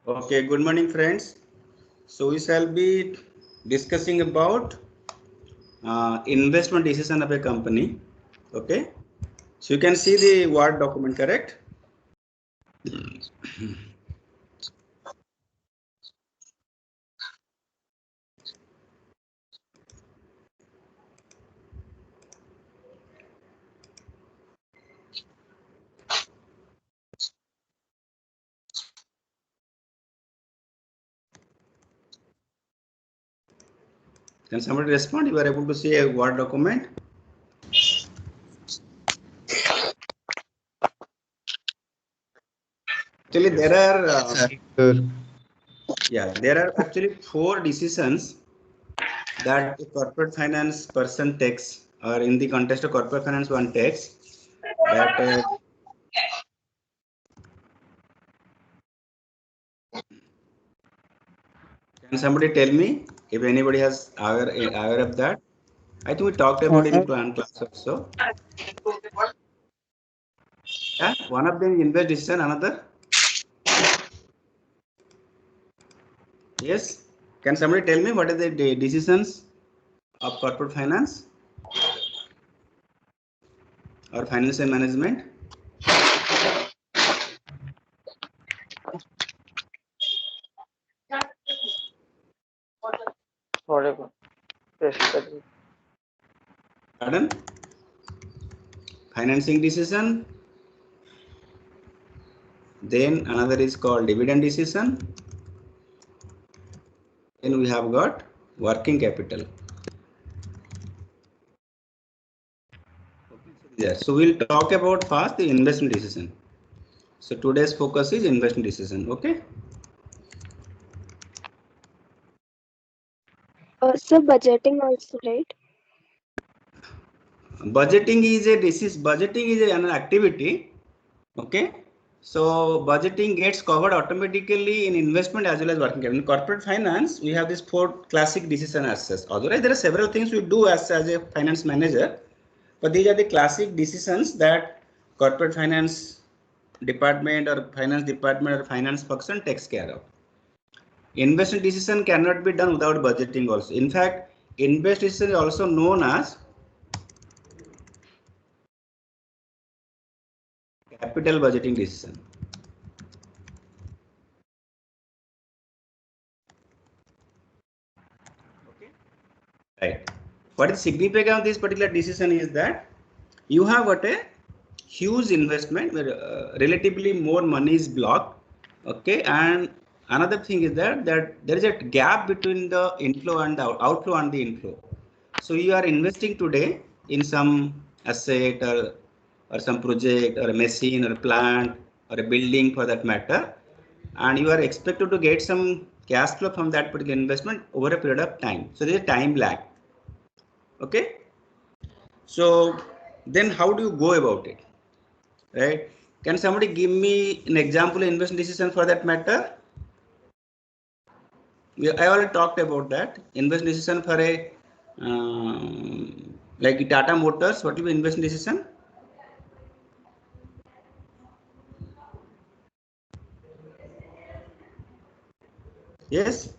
Okay, good morning, friends. So we shall be discussing about investment decision of a company. Okay, so you can see the Word document, correct? Can somebody respond? You are able to see a Word document? Actually, there are there are actually 4 decisions that a corporate finance person takes, or in the context of corporate finance, one takes. That can somebody tell me if anybody has aware of that? I think we talked about in class also. Yeah, one of them is invest decision, another. Yes. Can somebody tell me what are the decisions of corporate finance or financial management? Whatever. Pardon? Financing decision. Then another is called dividend decision. Then we have got working capital. Yeah, so we'll talk about first the investment decision. So today's focus is investment decision. Okay. So budgeting also, right? Budgeting is an activity. Okay. So budgeting gets covered automatically in investment as well as working capital. In corporate finance, we have these 4 classic decision as such. Otherwise, there are several things we do as a finance manager, but these are the classic decisions that corporate finance department or finance function takes care of. Investment decision cannot be done without budgeting also. In fact, invest decision is also known as capital budgeting decision. Okay. Right. What is significant of this particular decision is that you have got a huge investment where relatively more money is blocked. Okay, and another thing is that there is a gap between the inflow and the outflow and the inflow. So you are investing today in some asset or some project or a machine or a plant or a building for that matter, and you are expected to get some cash flow from that particular investment over a period of time. So there is a time lag. Okay, so then how do you go about it, right? Can somebody give me an example of investment decision for that matter? I already talked about that. Investment decision for a like Tata Motors, what will be investment decision? Yes.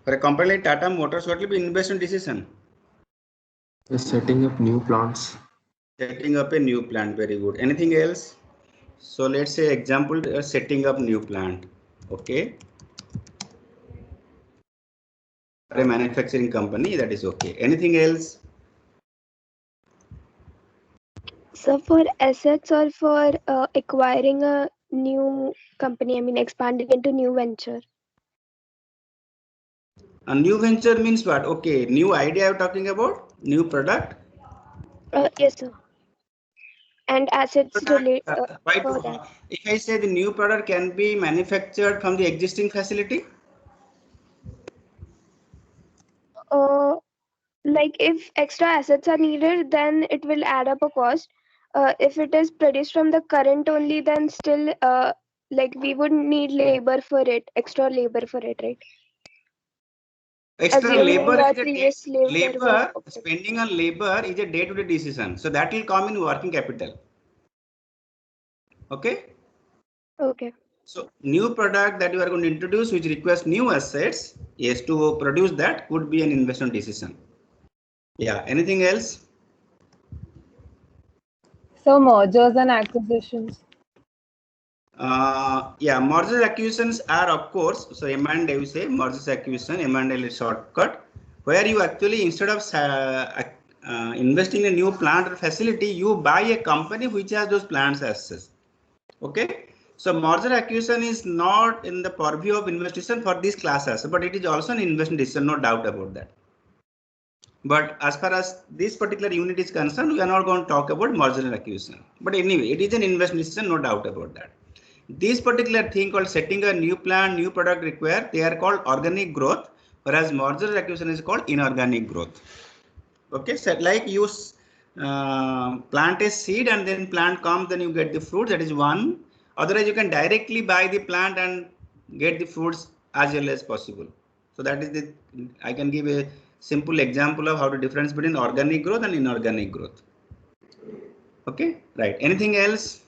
For a company like Tata Motors, what will be investment decision? Setting up new plants. Setting up a new plant, very good. Anything else? So let's say example, setting up new plant. Okay. For a manufacturing company, that is okay. Anything else? So for assets or for acquiring a new company, I mean expanding into new venture. A new venture means what? Okay, new idea you're talking about? New product? Yes, sir. And assets related Why for that. if I say the new product can be manufactured from the existing facility? Like if extra assets are needed, then it will add up a cost. If it is produced from the current only, then still like we would need labor for it, extra labor for it, right? Extra Assuming labor our is previous labor was okay. Spending on labor is a day-to-day decision. So that will come in working capital. Okay. Okay. So new product that you are going to introduce which requires new assets, yes, to produce that could be an investment decision. Yeah, anything else? So mergers and acquisitions. Yeah, mergers acquisitions are of course, so M&A we say mergers acquisition, M&A is shortcut, where you actually instead of investing in a new plant or facility, you buy a company which has those plants assets. Okay. So merger acquisition is not in the purview of investigation for these classes, but it is also an investment decision, no doubt about that. But as far as this particular unit is concerned, we are not going to talk about merger and acquisition. But anyway, it is an investment decision, no doubt about that. This particular thing called setting a new plant, new product require, they are called organic growth, whereas merger and acquisition is called inorganic growth. Okay, so like you plant a seed and then plant comes, then you get the fruit. That is one. Otherwise, you can directly buy the plant and get the fruits as early as possible. So that is the. I can give a simple example of how the difference between organic growth and inorganic growth. Okay, right. Anything else?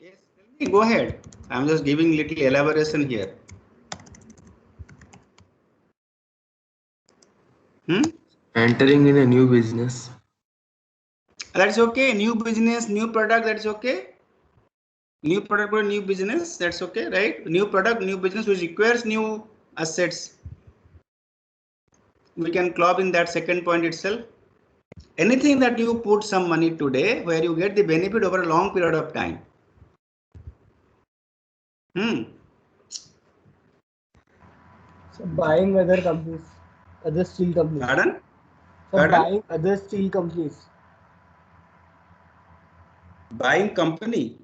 Yes, tell me, go ahead. I'm just giving little elaboration here. Entering in a new business. That's okay. New business, new product, that's okay. New product or new business, that's okay, right? New product, new business which requires new assets. We can club in that second point itself. Anything that you put some money today where you get the benefit over a long period of time. So buying other companies, other steel companies. Pardon? So Pardon? buying other steel companies. Buying company.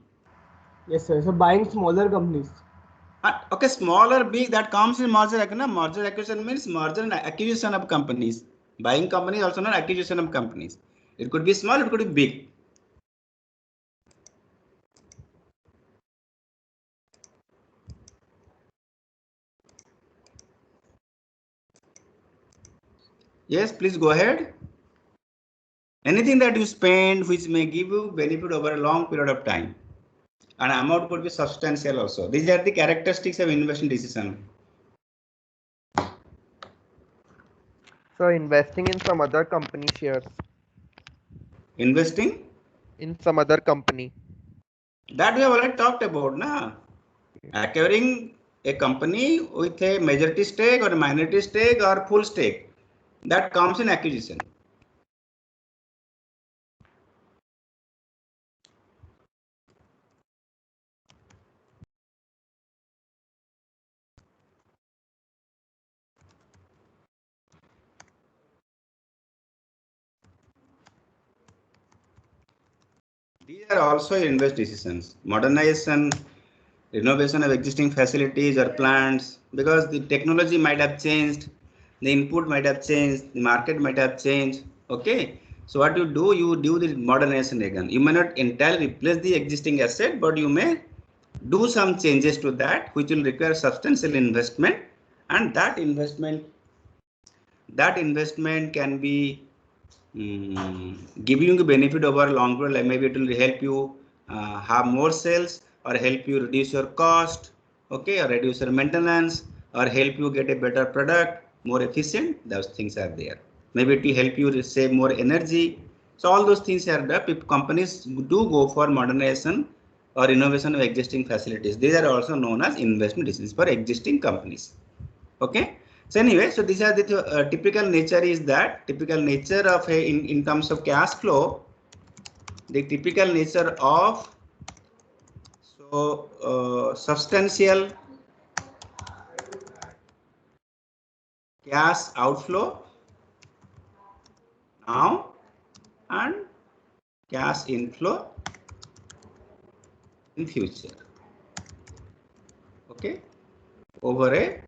Yes, sir. So buying smaller companies. Okay, small or big, that comes in merger acquisition. Merger acquisition means merger and acquisition of companies. Buying companies also not acquisition of companies. It could be small, it could be big. Yes, please go ahead. Anything that you spend which may give you benefit over a long period of time. And amount could be substantial also. These are the characteristics of investment decision. So investing in some other company shares. Investing? In some other company. That we have already talked about, na? Acquiring a company with a majority stake or a minority stake or full stake. That comes in acquisition. These are also invest decisions. Modernization, renovation of existing facilities or plants, because the technology might have changed, the input might have changed, the market might have changed. Okay, so what you do the modernization again. You may not entirely replace the existing asset, but you may do some changes to that which will require substantial investment, and that investment can be giving you benefit over a long period. Like maybe it will help you have more sales or help you reduce your cost, okay, or reduce your maintenance or help you get a better product, more efficient. Those things are there. Maybe it will help you save more energy. So all those things are there. If companies do go for modernization or innovation of existing facilities, these are also known as investment decisions for existing companies. Okay. So anyway, so these are the typical nature is that typical nature of a in terms of cash flow, the typical nature of substantial cash outflow now and cash inflow in future. Okay, over a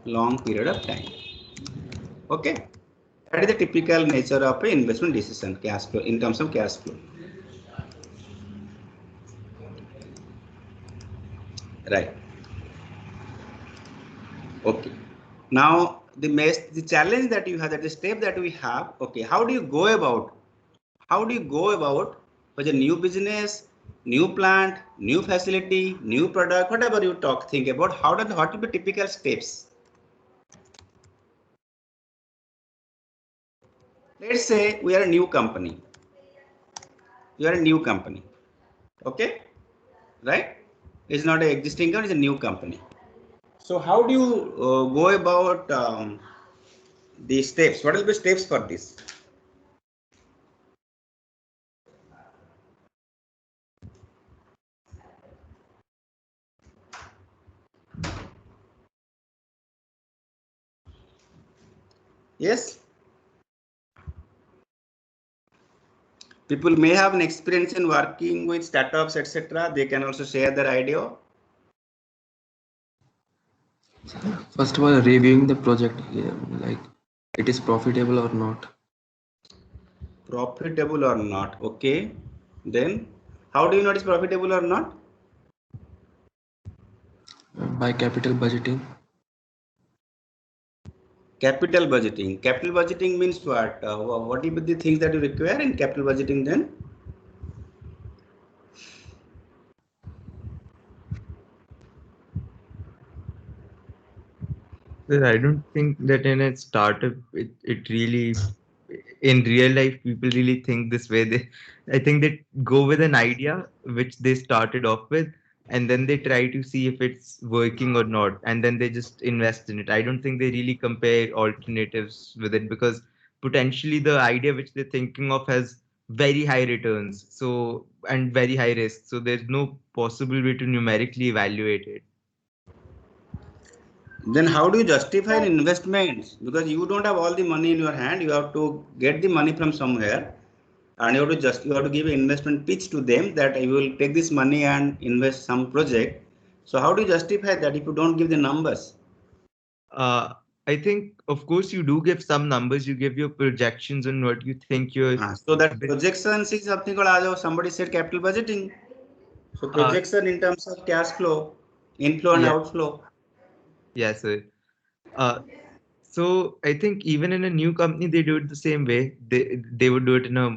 long period of time. Okay, That is the typical nature of an investment decision, cash flow, in terms of cash flow. Right. Okay. Now the challenge that you have, that the step that we have. Okay. How do you go about? How do you go about for the new business, new plant, new facility, new product, whatever you think about? What will be typical steps? Let's say we are a new company. You are a new company. Okay. Right. It's not an existing company. It's a new company. So how do you go about the steps? What will be steps for this? Yes. People may have an experience in working with startups, etc. They can also share their idea. First of all, reviewing the project, like it is profitable or not. Profitable or not? Okay. Then, how do you know it is profitable or not? By capital budgeting. Capital budgeting. Capital budgeting means what? What will be the things that you require in capital budgeting then? Sir, I don't think that in a startup, it really, in real life, people really think this way. I think they go with an idea which they started off with, and then they try to see if it's working or not, and then they just invest in it. I don't think they really compare alternatives with it, because potentially the idea which they're thinking of has very high returns, so, and very high risk. So there's no possible way to numerically evaluate it. Then how do you justify an investment? Because you don't have all the money in your hand. You have to get the money from somewhere, and you have to give an investment pitch to them that you will take this money and invest some project. So how do you justify that if you don't give the numbers? I think, of course, you do give some numbers. You give your projections on what you think you're. So that projections is something called, somebody said, capital budgeting. So projection in terms of cash flow, inflow and outflow. Yes, sir. So I think even in a new company, they do it the same way. They would do it in a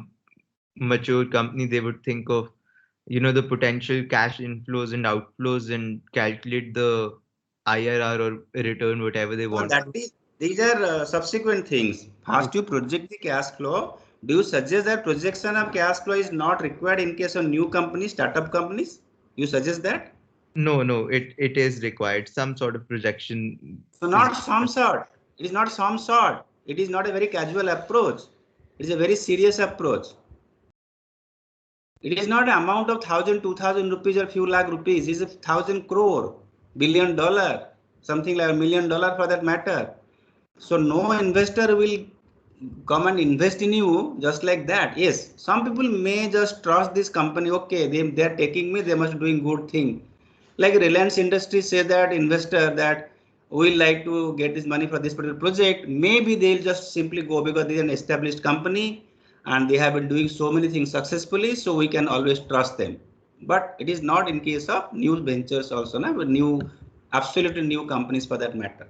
mature company. They would think of, the potential cash inflows and outflows and calculate the IRR or return, whatever they want. These are subsequent things. First, you project the cash flow. Do you suggest that projection of cash flow is not required in case of new companies, startup companies? You suggest that? No, it is required. Some sort of projection. So not some sort. It is not some sort. It is not a very casual approach. It is a very serious approach. It is not an amount of 1,000, 2,000 rupees or few lakh rupees. It is 1,000 crore, $1 billion, something like $1 million for that matter. So no investor will come and invest in you just like that. Yes, some people may just trust this company. Okay, they are taking me, they must be doing good thing. Like Reliance Industries say that investor that we like to get this money for this particular project. Maybe they'll just simply go because they're an established company and they have been doing so many things successfully, so we can always trust them. But it is not in case of new ventures also, absolutely new companies for that matter.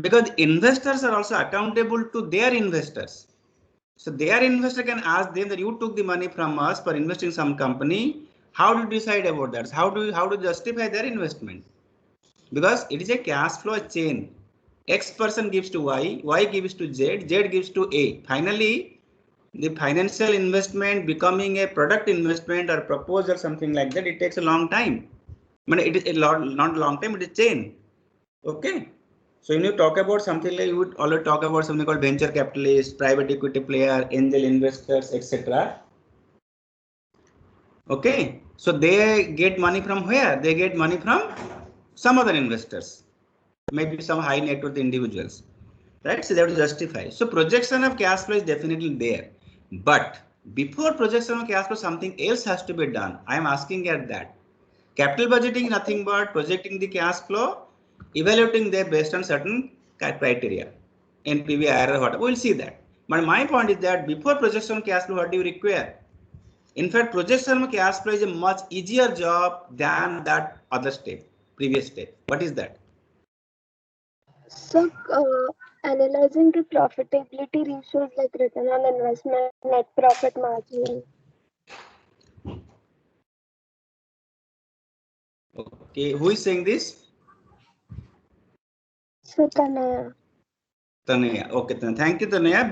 Because investors are also accountable to their investors. So their investor can ask them that you took the money from us for investing in some company. How do you decide about that? How to justify their investment? Because it is a cash flow chain. X person gives to Y, Y gives to Z, Z gives to A. Finally, the financial investment becoming a product investment or proposal, something like that, it takes a long time. But it is not a long time, it is chain. Okay. So when you talk about something like, you would always talk about something called venture capitalists, private equity player, angel investors, etc. Okay. So they get money from where? They get money from some other investors, maybe some high net worth individuals, right? So they have to justify. So projection of cash flow is definitely there. But before projection of cash flow, something else has to be done. I am asking at that. Capital budgeting is nothing but projecting the cash flow, evaluating them based on certain criteria, NPV, IRR, whatever. We'll see that. But my point is that before projection cash flow, what do you require? In fact, projection cash flow is a much easier job than that other step, previous step. What is that? So, analyzing the profitability ratios like return on investment, net profit margin. Okay, who is saying this? So, Tanaya. Tanaya. Okay, thank you, Tanaya.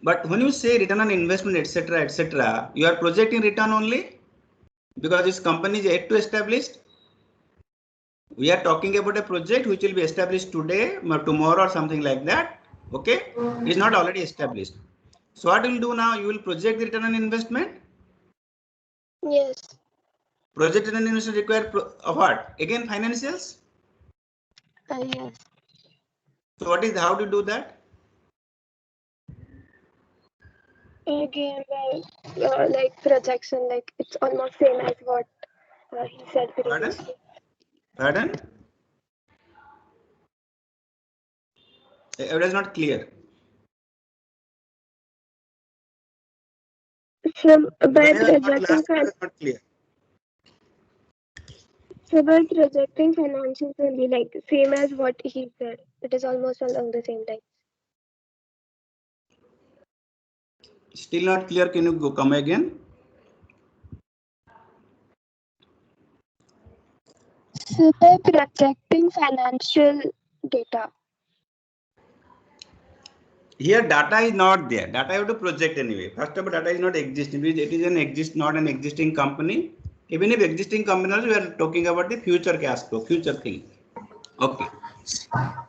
But when you say return on investment, etc., you are projecting return only because this company is yet to establish. We are talking about a project which will be established today or tomorrow or something like that. Okay, it's not already established. So what you will do now? You will project the return on investment. Yes. Project return on investment require what? Again, financials. Yes. So what is how to do that? Again, like projection, like it's almost same as what he said Pardon? previously. Pardon? It is not clear. So by Last projecting, part is not clear. so by projecting financials only, like same as what he said, it is almost along the same time. Still not clear. Can you come again? So by projecting financial data. Here data is not there. Data you have to project anyway. First of all, data is not existing. It is not an existing company. Even if existing company also, we are talking about the future cash flow, future thing. Okay.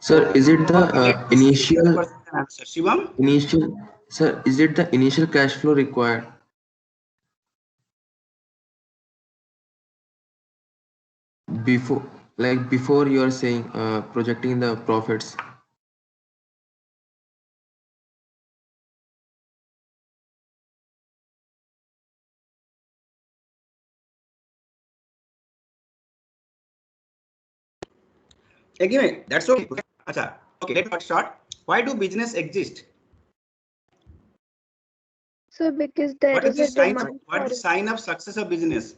Sir, is it the Let me see if the person can answer. Shivam? sir, is it the initial cash flow required before, like before you are saying projecting the profits? Again, that's okay. Acha. Okay, let me start. Why do business exist? So because there What is is the a sign? demand What for is the it. sign of success of business?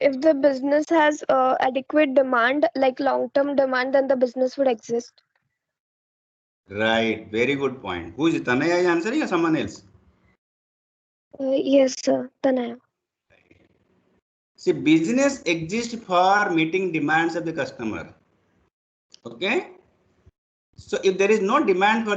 If the business has adequate demand, like long-term demand, then the business would exist. Right. Very good point. Who is it? Tanaya is answering or someone else? Yes, sir. Tanaya. See, business exists for meeting demands of the customer. Okay. So if there is no demand for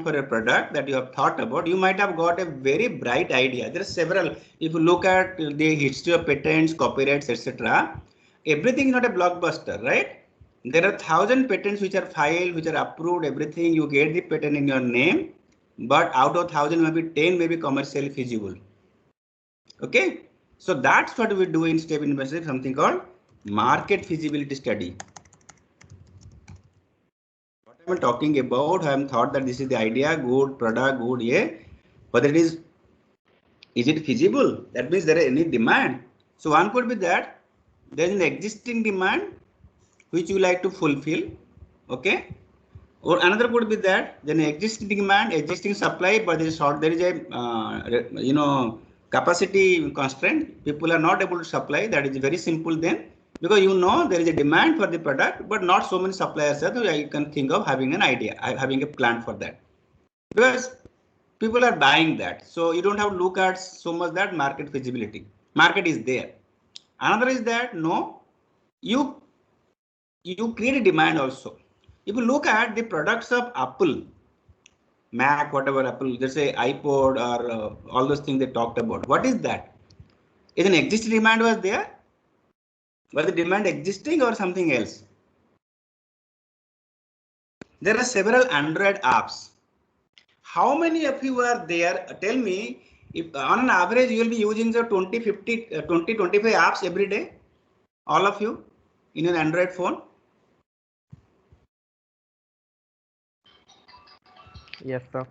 for a product that you have thought about, you might have got a very bright idea. There are several. If you look at the history of patents, copyrights, etc., everything is not a blockbuster, right? There are 1,000 patents which are filed, which are approved. Everything you get the patent in your name, but out of 1,000, maybe 10 may be commercially feasible. Okay, so that's what we do in STEP University. Something called market feasibility study. I'm talking about, I am thought that this is the idea, good product, good, yeah, but is it feasible? That means there is any demand. So one could be that there is an existing demand which you like to fulfill, okay, or another could be that then existing demand, existing supply, but there is a capacity constraint. People are not able to supply. That is very simple then, because there is a demand for the product, but not so many suppliers are. So you can think of having an idea, having a plan for that, because people are buying that. So you don't have to look at so much that market feasibility. Market is there. Another is that you you create a demand also. If you look at the products of Apple, Mac, whatever Apple, let's say iPod or all those things they talked about. What is that? Is an existing demand was there? Was the demand existing or something else? There are several Android apps. How many of you are there? Tell me, if on an average you will be using the 20, 50, 20, 25 apps every day? All of you in an Android phone? Yes, sir.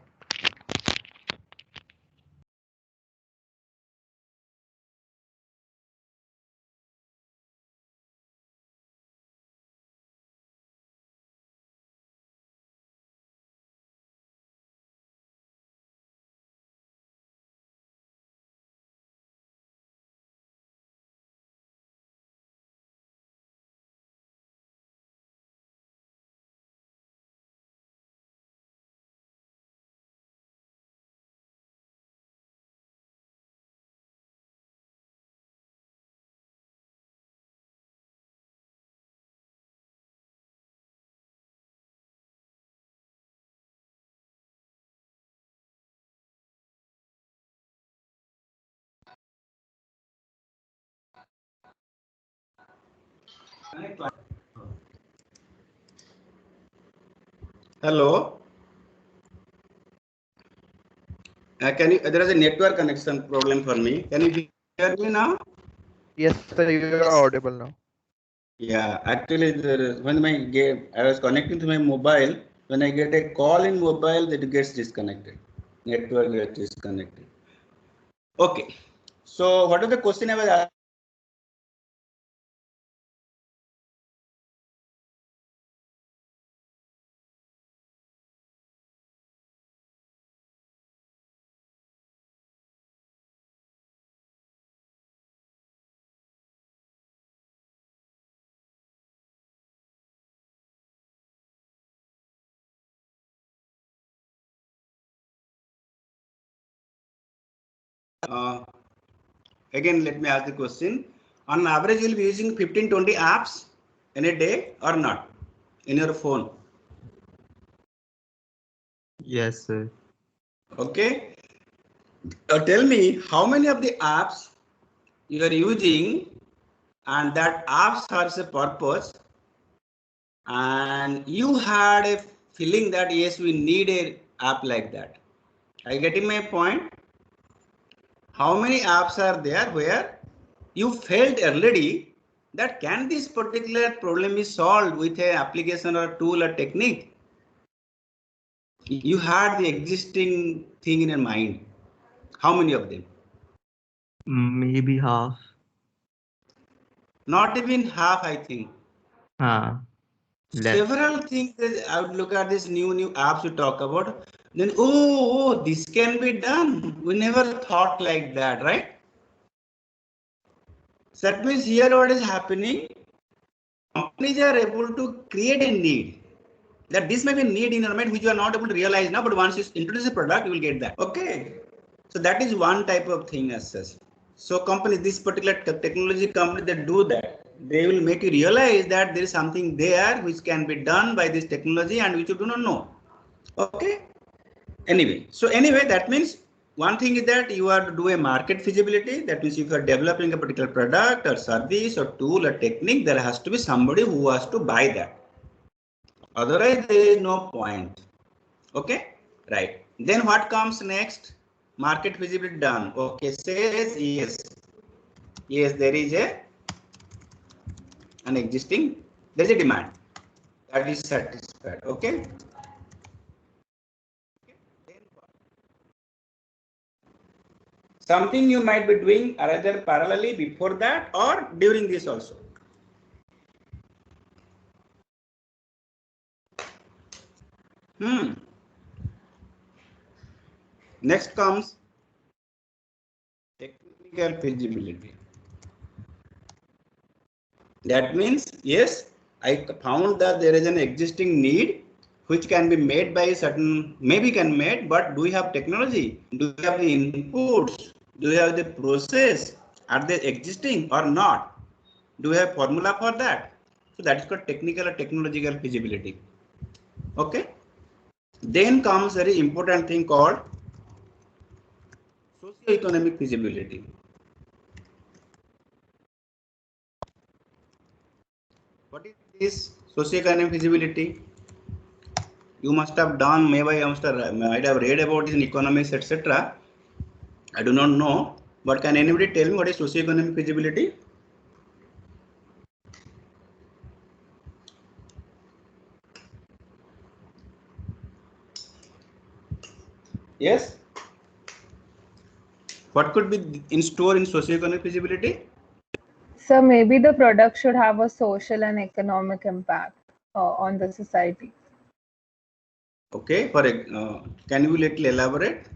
Hello. Can you? There is a network connection problem for me. Can you hear me now? Yes, sir, you are audible now. Yeah, actually, when I was connecting to my mobile. When I get a call in mobile, that gets disconnected. Network gets disconnected. Okay. So, what is the question I was asking? Again, let me ask the question. On average, you'll be using 15-20 apps in a day or not in your phone. Yes, sir. Okay. Tell me how many of the apps you are using and that app serves a purpose and you had a feeling that yes, we need a app like that. Are you getting my point? How many apps are there where you felt already that can this particular problem be solved with an application or tool or technique? You had the existing thing in your mind. How many of them? Maybe half. Not even half, I think. Less. Several things that I would look at this new apps you talk about. Then, oh, this can be done. We never thought like that, right? So that means here what is happening? Companies are able to create a need. That this may be a need in your mind which you are not able to realize now, but once you introduce a product, you will get that. Okay. So that is one type of thing as such. So companies, this particular technology company that do that, they will make you realize that there is something there which can be done by this technology and which you do not know. Okay. Anyway, that means one thing is that you have to do a market feasibility. That means if you are developing a particular product or service or tool or technique, there has to be somebody who has to buy that. Otherwise, there is no point. Okay, right. Then what comes next? Market feasibility done. Okay, says yes. Yes, there is an existing, there is a demand that is satisfied. Okay. Something you might be doing either parallelly before that or during this also. Next comes technical feasibility. That means, yes, I found that there is an existing need which can be made by certain, maybe can made, but do we have technology? Do we have the inputs? Do we have the process? Are they existing or not? Do we have formula for that? So that is called technical or technological feasibility. Okay. Then comes very important thing called socio-economic feasibility. What is this socio-economic feasibility? You must have done, maybe you might have read about this in economics, etc. I do not know, but can anybody tell me what is socio-economic feasibility? Yes. What could be in store in socio-economic feasibility? So maybe the product should have a social and economic impact on the society. Okay. Can you little elaborate?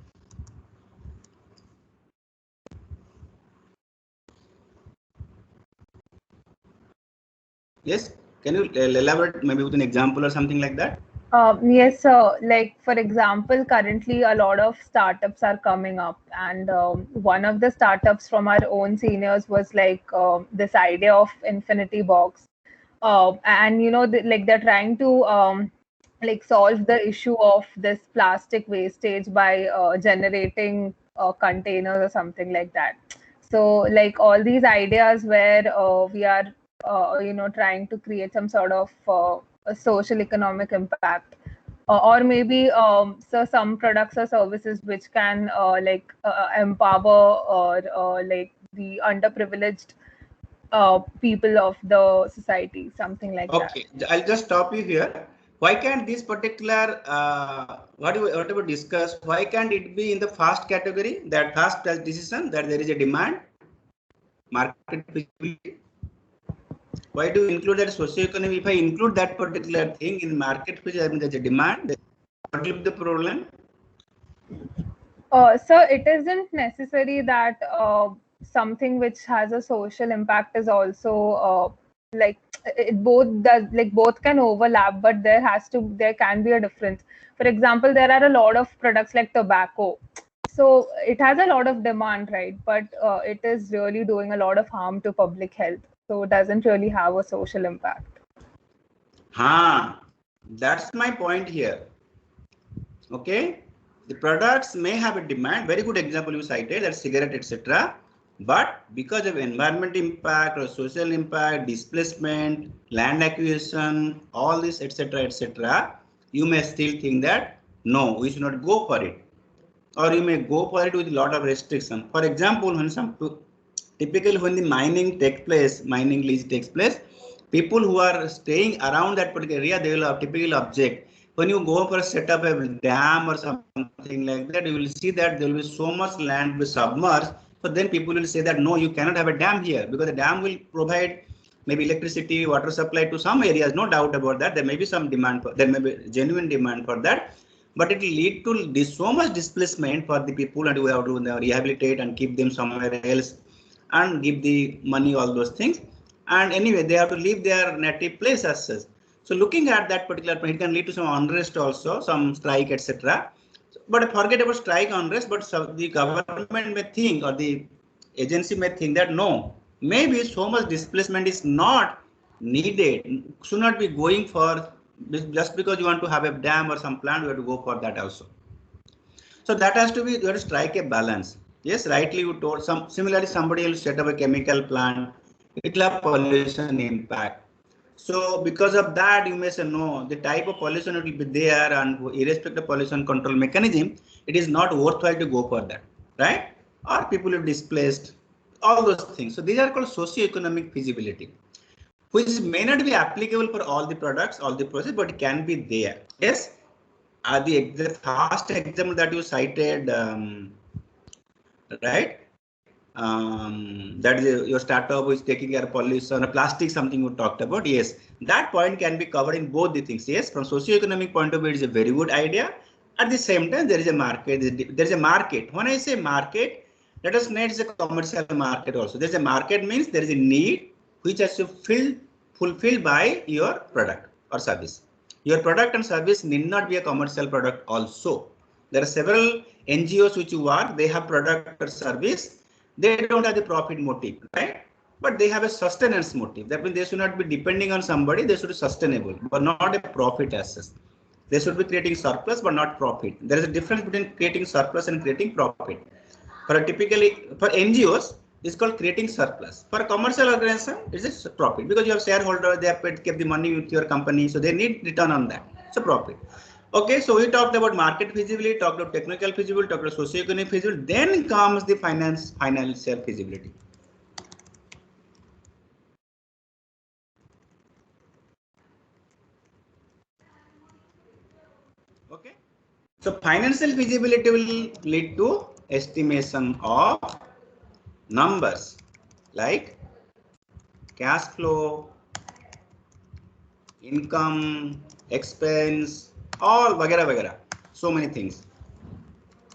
Yes. Can you elaborate maybe with an example or something like that? Yes, so like for example, currently a lot of startups are coming up, and one of the startups from our own seniors was like this idea of Infinity Box, and you know, like they're trying to like solve the issue of this plastic wastage by generating containers or something like that. So like all these ideas where we are trying to create some sort of a social economic impact. Or maybe so some products or services which can empower or like the underprivileged people of the society, something like that. Okay, I'll just stop you here. Why can't this particular whatever discussed, why can't it be in the first category, that first decision, that there is a demand, market feasibility? Why do you include that socioeconomic? If I include that particular thing in market feasibility, I mean there's a demand. What will be the problem? So it isn't necessary that something which has a social impact is also like it both does, like both can overlap, but there can be a difference. For example, there are a lot of products like tobacco, so it has a lot of demand, right? But it is really doing a lot of harm to public health, so it doesn't really have a social impact. That's my point here. Okay, the products may have a demand. Very good example you cited, that cigarette, etc. But because of environmental impact or social impact, displacement, land acquisition, all this, etc., etc., you may still think that no, we should not go for it, or you may go for it with a lot of restriction. For example, typically when the mining lease takes place, people who are staying around that particular area, they will typically object. When you go for a set up a dam or something like that, you will see that there will be so much land will submerged. So then people will say that no, you cannot have a dam here, because the dam will provide maybe electricity, water supply to some areas. No doubt about that. There may be some demand for, there may be genuine demand for that, but it will lead to so much displacement for the people, and we have to rehabilitate and keep them somewhere else and give the money, all those things. And anyway, they have to leave their native place as such. So looking at that particular point, it can lead to some unrest also, some strike, etc. But forget about strike, unrest, but the government may think, or the agency may think that no, maybe so much displacement is not needed, should not be going for, just because you want to have a dam or some plant, you have to go for that also. So that has to be, you have to strike a balance. Yes, rightly you told. Similarly, somebody will set up a chemical plant, it will have pollution impact. So because of that, you may say no, the type of pollution will be there, and irrespective of pollution control mechanism, it is not worthwhile to go for that, right? Or people are displaced, all those things. So these are called socio-economic feasibility, which may not be applicable for all the products, all the process, but it can be there. Yes, the first example that you cited, right? That is your startup is taking care of pollution or plastic, something you talked about. Yes, that point can be covered in both the things. Yes, from socio-economic point of view, it is a very good idea. At the same time, there is a market. There is a market. When I say market, let us know it's a commercial market also. There is a market means there is a need which has to fulfilled by your product or service. Your product and service need not be a commercial product also. There are several NGOs which you work, they have product or service. They don't have the profit motive, right? But they have a sustenance motive. That means they should not be depending on somebody, they should be sustainable, but not a profit as such. They should be creating surplus, but not profit. There is a difference between creating surplus and creating profit. For NGOs, it's called creating surplus. For a commercial organization, it's a profit, because you have shareholders, they have kept the money with your company, so they need return on that. It's a profit. Okay, so we talked about market feasibility, talked about technical feasibility, talked about socio-economic feasibility, then comes the financial feasibility. Okay, so financial feasibility will lead to estimation of numbers like cash flow, income, expense, all vagara, so many things,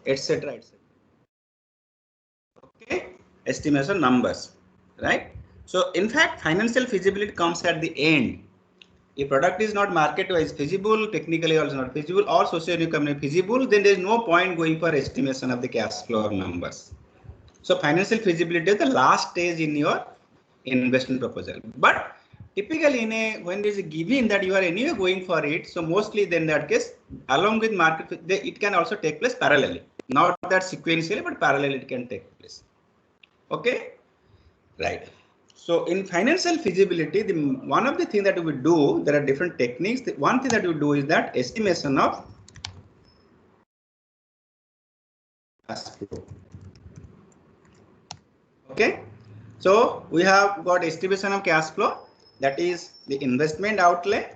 etc., etc. Okay, estimation numbers, right? So in fact, financial feasibility comes at the end. If product is not market-wise feasible, technically also not feasible, or socio-economically feasible, then there is no point going for estimation of the cash flow numbers. So financial feasibility is the last stage in your investment proposal. But typically when there is a given that you are anyway going for it, so mostly then that case, along with market, it can also take place parallelly. Not that sequentially, but parallelly it can take place. Okay, right. So in financial feasibility, one of the things that we do, there are different techniques. One thing that we do is that estimation of cash flow. Okay, so we have got estimation of cash flow, that is the investment outlay.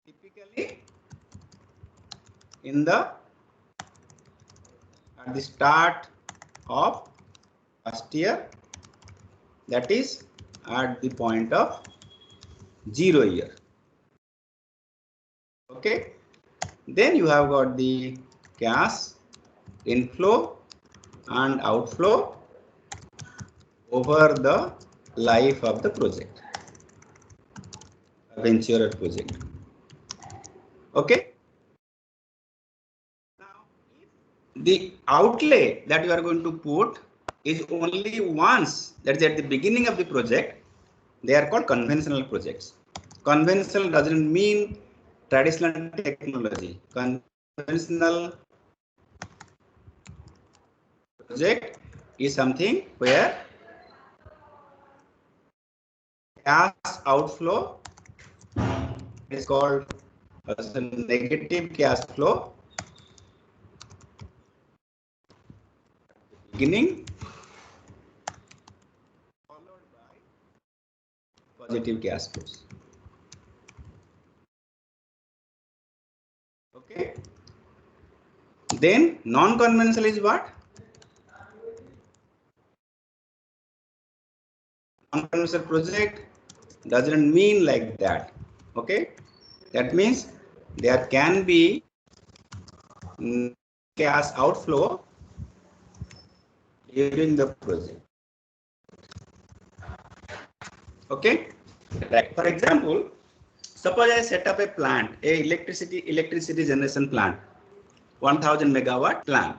Typically at the start of first year, that is at the point of 0 year. Okay, then you have got the cash inflow and outflow over the life of the project, venture or project. Okay, now if the outlay that you are going to put is only once, that is at the beginning of the project, they are called conventional projects. Conventional doesn't mean traditional technology. Conventional project is something where cash outflow is called as a negative cash flow beginning followed by positive cash flows. Okay, then non-conventional is what? Non-conventional project doesn't mean like that. Okay, that means there can be cash outflow during the project. Okay, right. For example, suppose I set up a plant, a electricity generation plant, 1000 megawatt plant.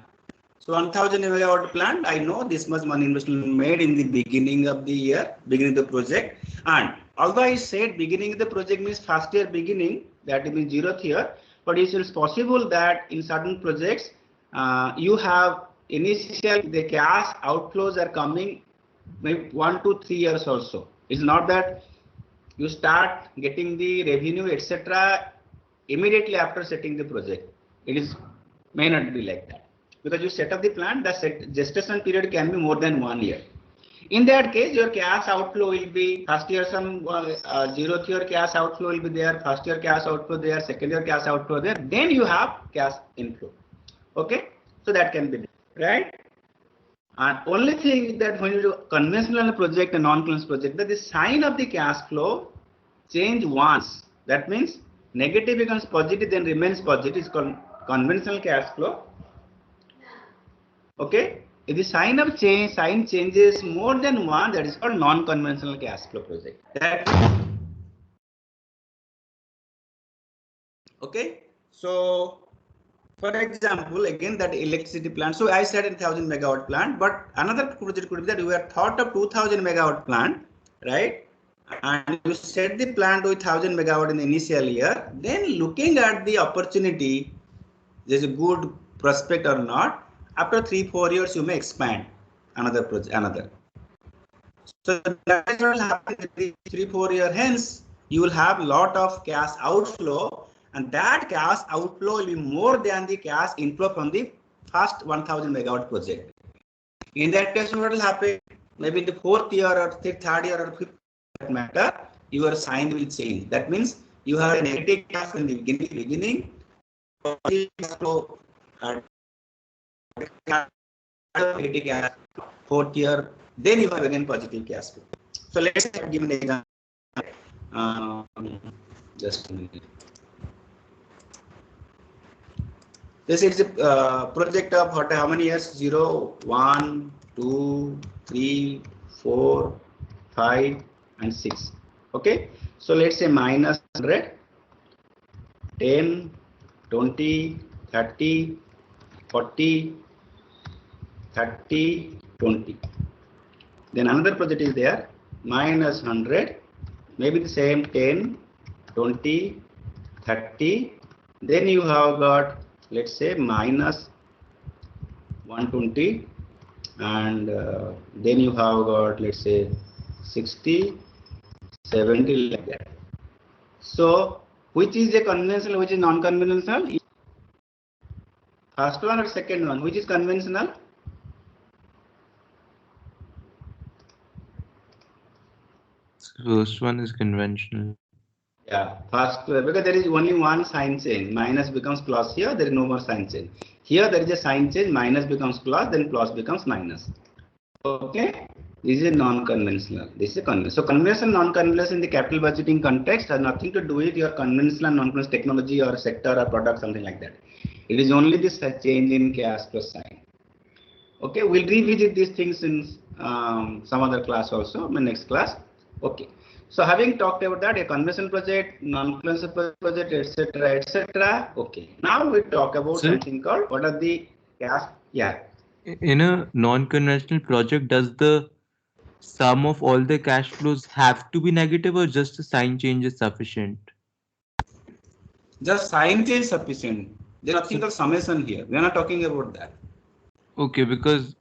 So 1000 megawatt plant, I know this much money investment made in the beginning of the year, beginning of the project. And although I said beginning of the project means first year beginning, that means 0th year, but it is possible that in certain projects, you have initial, the cash outflows are coming maybe 1 to 3 years also. It's not that you start getting the revenue, etc. immediately after setting the project. It is may not be like that, because you set up the plant, the gestation period can be more than 1 year. In that case, your cash outflow will be first year some 0th year cash outflow will be there, first year cash outflow there, second year cash outflow there, then you have cash inflow. Okay, so that can be right. And only thing is that when you do conventional project and non-conventional project, that the sign of the cash flow change once. That means negative becomes positive, then remains positive. It's called conventional cash flow. Okay, if the sign changes more than one, that is called non-conventional cash flow project. Okay, so for example, again that electricity plant. So I said 1000 megawatt plant, but another project could be that we have thought of 2000 megawatt plant, right? And you set the plant with 1000 megawatt in the initial year. Then looking at the opportunity, there's a good prospect or not. After 3-4 years, you may expand another project, So that is what will happen. 3-4 years hence, you will have a lot of cash outflow. And that cash outflow will be more than the cash inflow from the first 1000 megawatt project. In that case, what will happen? Maybe in the 4th year or 3rd year or 5th matter, your sign will change. That means you have a negative cash in the beginning, positive cash flow, negative cash, 4th year, then you have again positive cash flow. So let's give an example. Just a minute. This is a project of how many years? 0, 1, 2, 3, 4, 5, and 6. Okay, so let's say minus 100, 10, 20, 30, 40, 30, 20. Then another project is there, minus 100, maybe the same 10, 20, 30. Then you have got, let's say, minus 120, and then you have got, let's say, 60, 70, like that. So which is a conventional, which is non-conventional? First one or second one? Which is conventional? First one is conventional. Yeah, first, because there is only one sign change. Minus becomes plus here, there is no more sign change. Here there is a sign change, minus becomes plus, then plus becomes minus. Okay, this is a non-conventional. This is a conventional. So conventional, non-conventional in the capital budgeting context has nothing to do with your conventional and non-conventional technology or sector or product, something like that. It is only this change in cash plus sign. Okay, we'll revisit these things in some other class also, my next class. Okay, so having talked about that, a conventional project, non-conventional project, etc., etc. Okay, now we talk about something called what are the cash. Yeah. In a non-conventional project, does the sum of all the cash flows have to be negative, or just the sign change is sufficient? Just sign change sufficient. There's nothing called summation here. We are not talking about that. Okay, because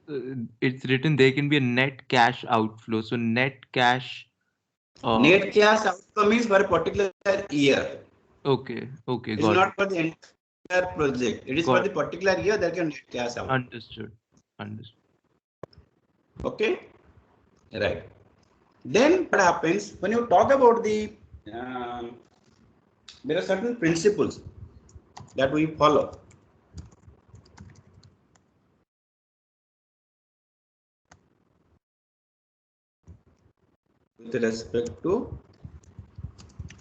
it's written there can be a net cash outflow. So net cash. Net cash outflow means for a particular year. Okay, It's got not it. for the entire project. It is for the particular year that can net cash out. Understood. Okay, right. Then what happens when you talk about the there are certain principles that we follow. With respect to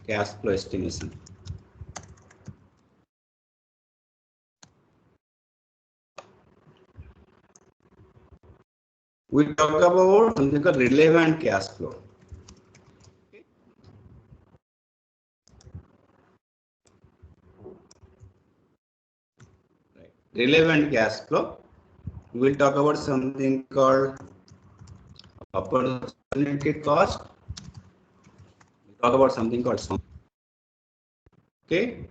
cash flow estimation. We talk about something called relevant cash flow. Right. Relevant cash flow. We will talk about something called opportunity cost. We talk about something called okay,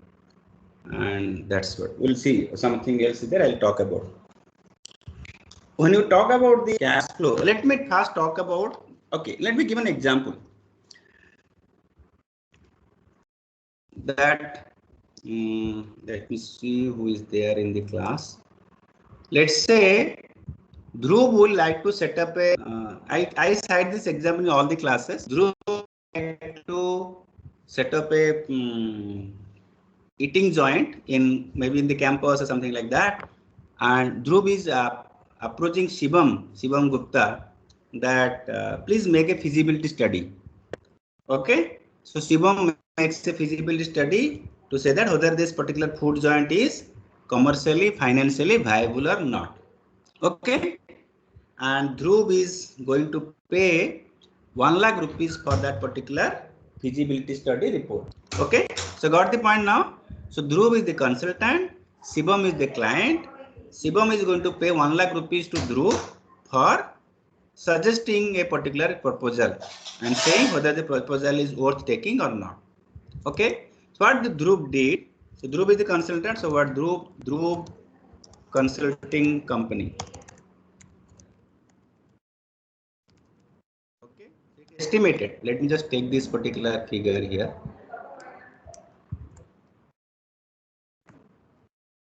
and that's what we'll see. Something else there I'll talk about. When you talk about the cash flow, let me first talk about, okay, let me give an example. That, let me see who is there in the class. Let's say Dhruv would like to set up a, I cite this example in all the classes. Dhruv would like to set up a eating joint in maybe in the campus or something like that. And Dhruv is approaching Shivam Gupta that please make a feasibility study. Okay, so Shivam makes a feasibility study to say that whether this particular food joint is commercially, financially viable or not. Okay, and Dhruv is going to pay 1 lakh rupees for that particular feasibility study report. Okay, so got the point now. So Dhruv is the consultant, Shivam is the client. Shivam is going to pay 1 lakh rupees to Dhruv for suggesting a particular proposal and saying whether the proposal is worth taking or not. Okay, so what the Dhruv did, so Dhruv is the consultant, so what Dhruv Consulting Company. Okay, estimated. Let me just take this particular figure here.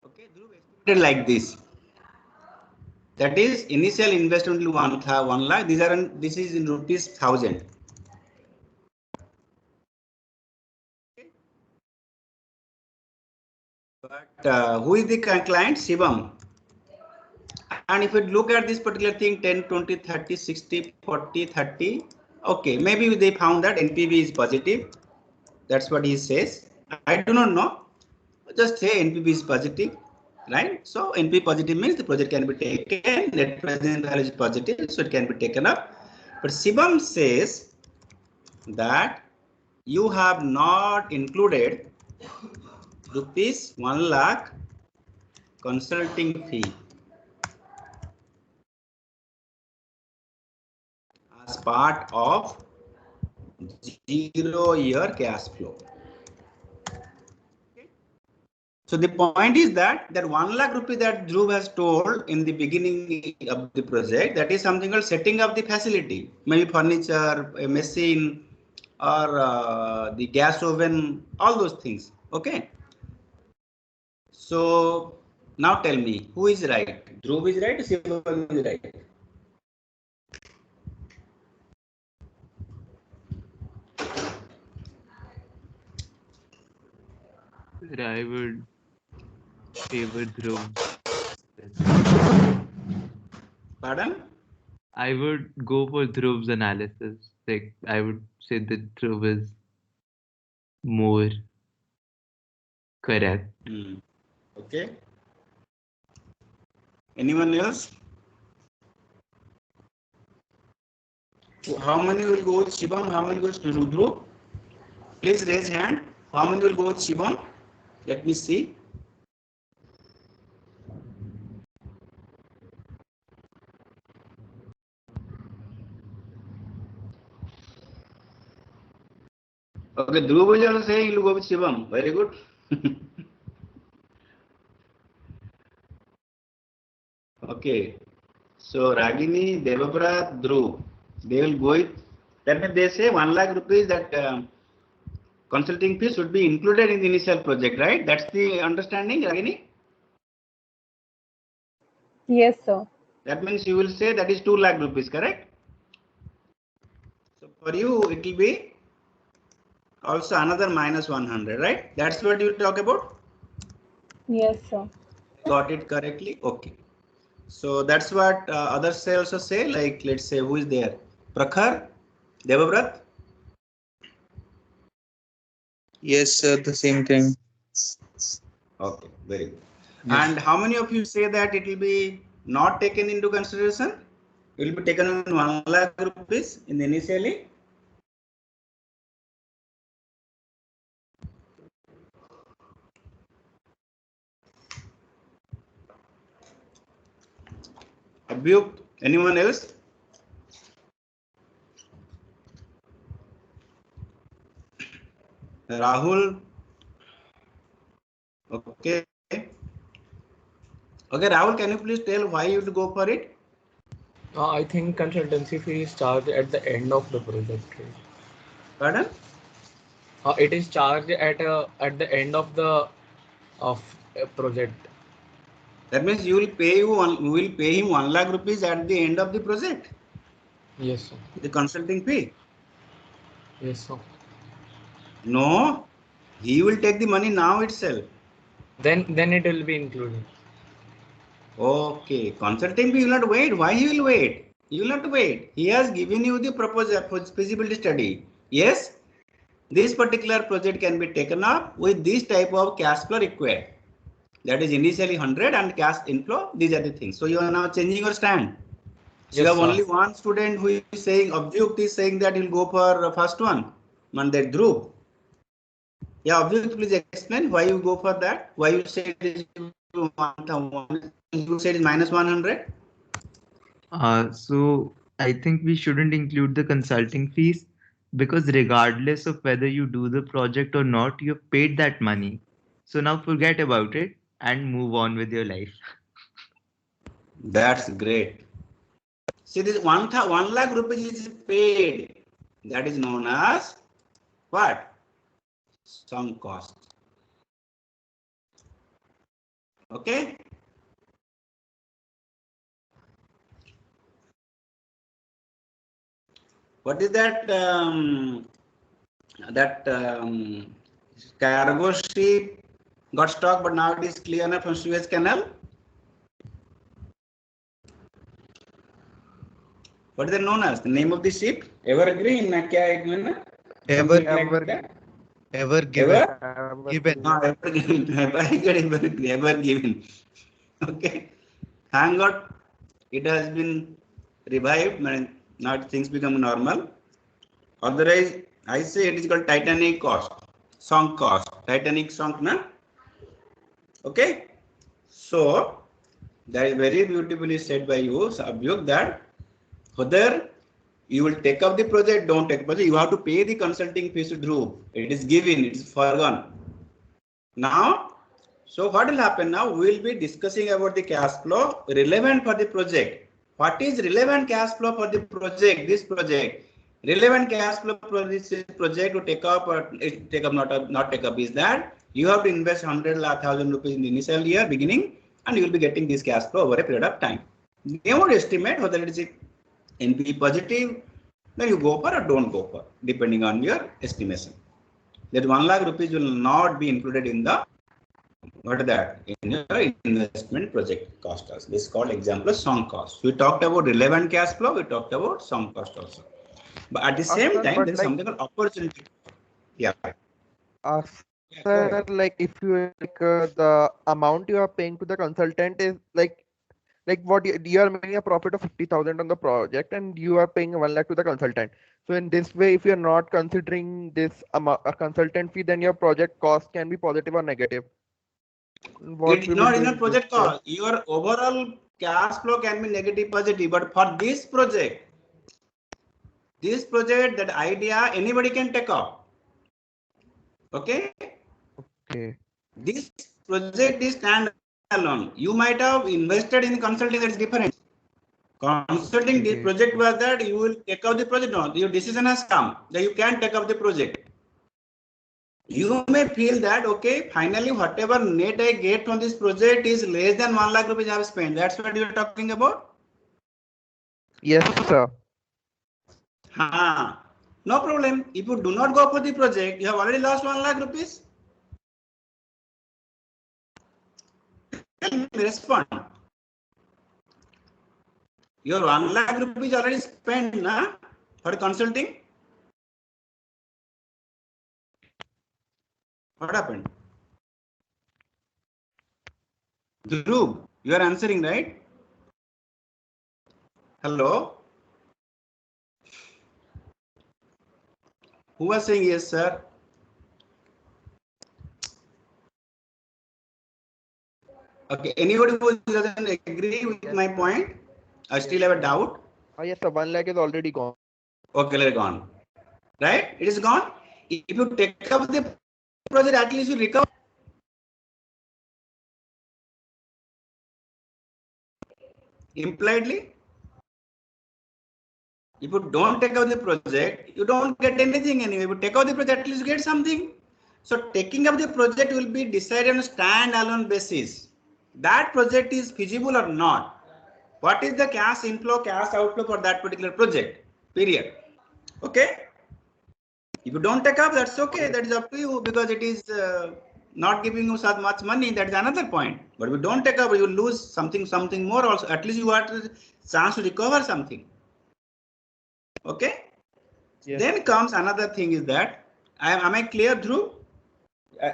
Okay, Dhruv estimated like this. That is initial investment will 1 lakh. This is in rupees 1000. But who is the client? Shivam. And if you look at this particular thing, 10, 20, 30, 60, 40, 30. Okay, maybe they found that NPV is positive. That's what he says. I do not know. Just say NPV is positive, right? So NPV positive means the project can be taken. Net present value is positive, so it can be taken up. But Shivam says that you have not included rupees 1 lakh consulting fee as part of 0 year cash flow. Okay. So the point is that 1 lakh rupee that Dhruv has told in the beginning of the project, that is something called setting up the facility, maybe furniture, a machine, or the gas oven, all those things. Okay. So now tell me, who is right? Dhruv is right, Shivam is right? I would favor Dhruv. Pardon? I would go for Dhruv's analysis. Like I would say that Dhruv is more correct. Okay. Anyone else? How many will go with Shivam? How many goes to Dhruv? Please raise hand. How many will go with Shivam? Let me see. Okay, Dhruv is also saying he will go with Shivam. Very good. Okay. So Ragini, Devabrat, Dhruv, they will go with. That means they say 1 lakh rupees that consulting fee should be included in the initial project, right? That's the understanding, Ragini? Yes, sir. That means you will say that is 2 lakh rupees, correct? So for you, it will be also another minus 100, right? That's what you talk about? Yes, sir. Got it correctly? Okay. So that's what others say also say, like let's say who is there? Prakhar, Devabrat? Yes, sir, the same thing. Okay, very good. Yes. And how many of you say that it will be not taken into consideration? It will be taken in 1 lakh rupees in initially? Abhyuk, anyone else? Rahul? Okay. Okay, Rahul, can you please tell why you would go for it? I think consultancy fee is charged at the end of the project. Pardon? It is charged at the end of the project. That means you will pay him 1 lakh rupees at the end of the project. Yes, sir. The consulting fee. Yes, sir. No, he will take the money now itself. Then it will be included. Okay, consulting fee will not wait. Why he will wait? He will not wait. He has given you the proposal for feasibility study. Yes, this particular project can be taken up with this type of cash flow required. That is initially 100 and cash inflow. These are the things. So you are now changing your stand. So Yes, you have sir. only one student who is saying, Abhyukt is saying that he'll go for first one. And that Dhruv. Yeah, Abhyukt, please explain why you go for that. Why you say it is 1,000, you said it's minus 100. So I think we shouldn't include the consulting fees because regardless of whether you do the project or not, you've paid that money. So now forget about it and move on with your life. That's great. See, this 1 lakh rupees is paid. That is known as what? Sunk cost. Okay. What is that? Cargo ship got stuck, but now it is clear enough from Suez Canal. What is it known as? The name of the ship? Evergreen? Evergreen. Ever given. No, ever given. Okay. Thank God it has been revived. Now things become normal. Otherwise, I say it is called Titanic cost, sunk cost. Titanic sunk, na? Okay. So that is very beautifully said by you, Abhyuk, that whether you will take up the project, don't take project, you have to pay the consulting fees to Dhruv. It is given, it is forgone. Now So what will happen now? We will be discussing about the cash flow relevant for the project. What is relevant cash flow for the project? This project, relevant cash flow for this project to take up or take up, not take up, is that you have to invest 100,000 rupees in the initial year beginning, and you will be getting this cash flow over a period of time. They would estimate whether it is NP positive, then you go for or don't go for, depending on your estimation. That 1 lakh rupees will not be included in the what is that in your investment project cost also. This is called example of sunk cost. We talked about relevant cash flow, we talked about sunk cost also. But at the same Sir, time, but there is something called opportunity. Yeah. Uh, Yeah, go sir, ahead. like if you the amount you are paying to the consultant is like what you are making a profit of 50,000 on the project and you are paying 1 lakh to the consultant. So in this way, if you are not considering this amount a consultant fee, then your project cost can be positive or negative. What It's we will not do in a in this project case? cost. Your overall cash flow can be negative, positive, but for this project, that idea anybody can take up. Okay. Okay. This project is standalone. You might have invested in consulting, that's different. Consulting this Okay. project was that you will take up the project. No, your decision has come that you can take up the project. You may feel that okay, finally whatever net I get from this project is less than 1 lakh rupees I have spent. That's what you are talking about. Yes, sir. No problem. If you do not go for the project, you have already lost 1 lakh rupees. Tell me, respond. Your 1 lakh rupees already spent for consulting. What happened? Dhruv, you are answering, right? Hello? Who was saying yes, sir? Okay, anybody who doesn't agree with my point? I still have a doubt. Yes, sir. 1 lakh is already gone. Okay, let it gone. Right? It is gone. If you take up the project, at least you recover. Impliedly, if you don't take out the project, you don't get anything anyway. If you take out the project, at least you get something. So taking up the project will be decided on a stand-alone basis. That project is feasible or not. What is the cash inflow, cash outflow for that particular project? Period. Okay. If you don't take up, that's okay. That is up to you because it is not giving you so much money. That's another point. But if you don't take up, you lose something more also. At least you have a chance to recover something. Okay. Yes. Then comes another thing is that am I clear, Dhruv?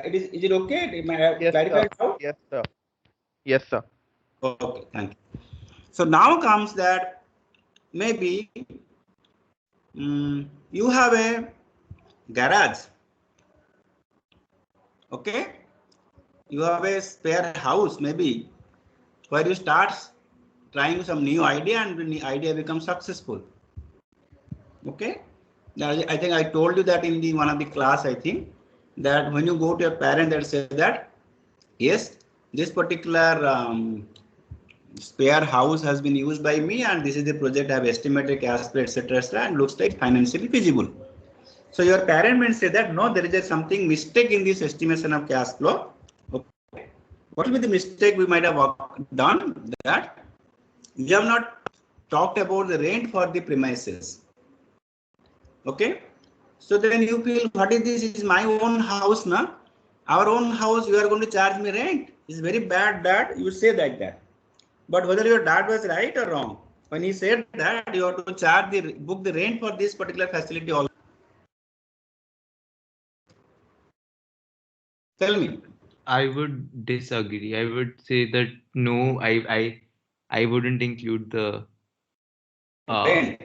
Is it okay? Am I Yes, clarified sir. now? Yes, sir. Yes, sir. Okay, thank you. So now comes that maybe you have a garage. Okay, you have a spare house maybe where you start trying some new idea and the idea becomes successful. Okay, now I think I told you that in the one of the class. I think that when you go to a parent and say that yes, this particular spare house has been used by me and this is the project I have estimated cash flow, etc., and looks like financially feasible. So your parent may say that no, there is something mistake in this estimation of cash flow. Okay. What will be the mistake we might have done? That we have not talked about the rent for the premises. Okay. So then you feel, what is this? Is my own house, na? Our own house, you are going to charge me rent. It's very bad that you say like that. But whether your dad was right or wrong, when he said that you have to charge book the rent for this particular facility also. Tell me. I would disagree. I would say that no, I wouldn't include the Rent.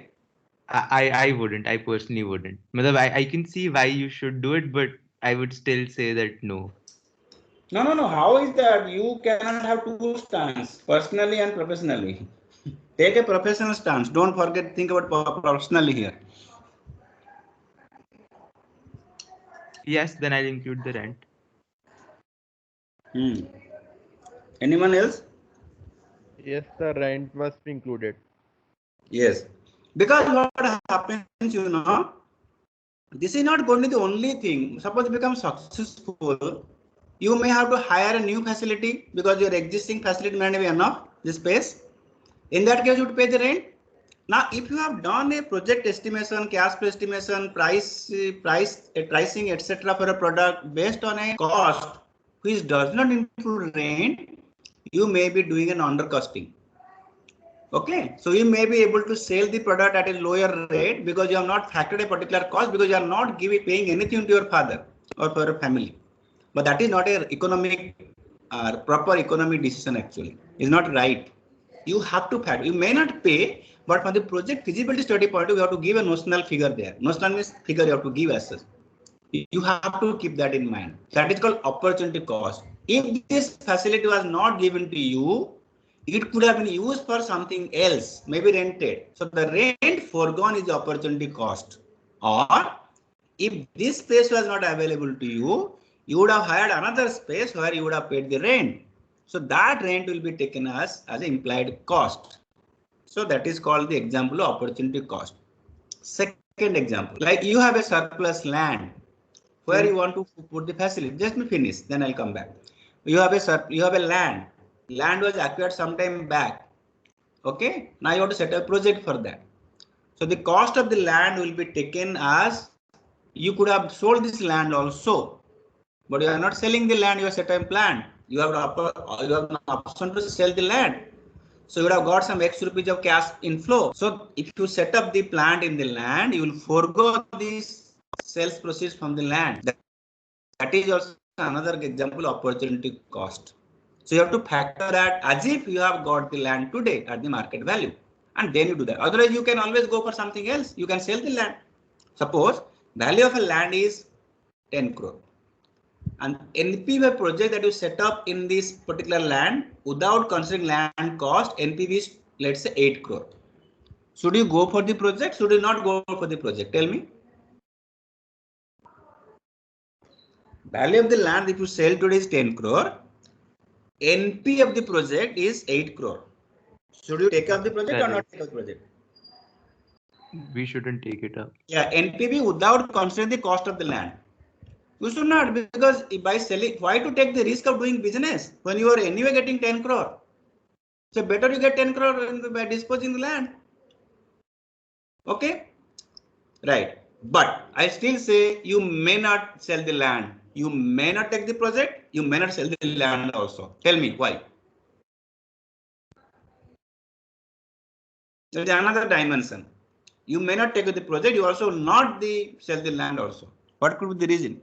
I wouldn't. I personally wouldn't. I can see why you should do it, but I would still say that no. No. How is that? You cannot have two stance, personally and professionally. Take a professional stance. Don't forget, think about professionally here. Yes, then I'll include the rent. Anyone else? Yes, the rent must be included. Yes. Because what happens, this is not going to be the only thing. Suppose you become successful, you may have to hire a new facility because your existing facility may not be enough, the space. In that case, you would pay the rent. Now, if you have done a project estimation, cash flow estimation, pricing, etc. for a product based on a cost which does not include rent, you may be doing an undercosting. Okay, so you may be able to sell the product at a lower rate because you have not factored a particular cost because you are not paying anything to your father or for your family. But that is not a economic proper economic decision actually. It's not right. You have to factor. You may not pay, but from the project feasibility study point of view, you have to give a notional figure there. Notional means figure you have to give as such. You have to keep that in mind. That is called opportunity cost. If this facility was not given to you, it could have been used for something else, maybe rented. So the rent foregone is the opportunity cost. Or if this space was not available to you, you would have hired another space where you would have paid the rent. So that rent will be taken as an implied cost. So that is called the example of opportunity cost. Second example, like you have a surplus land where you want to put the facility. Just me finish, then I'll come back. You have a land. Land was acquired sometime back. Okay, now you have to set a project for that. So the cost of the land will be taken as you could have sold this land also, but you are not selling the land. You are set a plan. You have an option to sell the land. So you would have got some X rupees of cash inflow. So if you set up the plant in the land, you will forego these sales proceeds from the land. That is also another example of opportunity cost. So you have to factor that as if you have got the land today at the market value, and then you do that. Otherwise, you can always go for something else. You can sell the land. Suppose value of a land is 10 crore. And NPV project that you set up in this particular land without considering land cost, NPV is, let's say, 8 crore. Should you go for the project? Should you not go for the project? Tell me. Value of the land if you sell today is 10 crore. NP of the project is 8 crore. Should you take up the project or not take up the project? We shouldn't take it up. Yeah, NPV without considering the cost of the land. You should not, because by selling, why to take the risk of doing business when you are anyway getting 10 crore? So better you get 10 crore by disposing the land. Okay, right. But I still say you may not sell the land. You may not take the project. You may not sell the land also. Tell me why. There is another dimension. You may not take the project. You also not sell the land also. What could be the reason?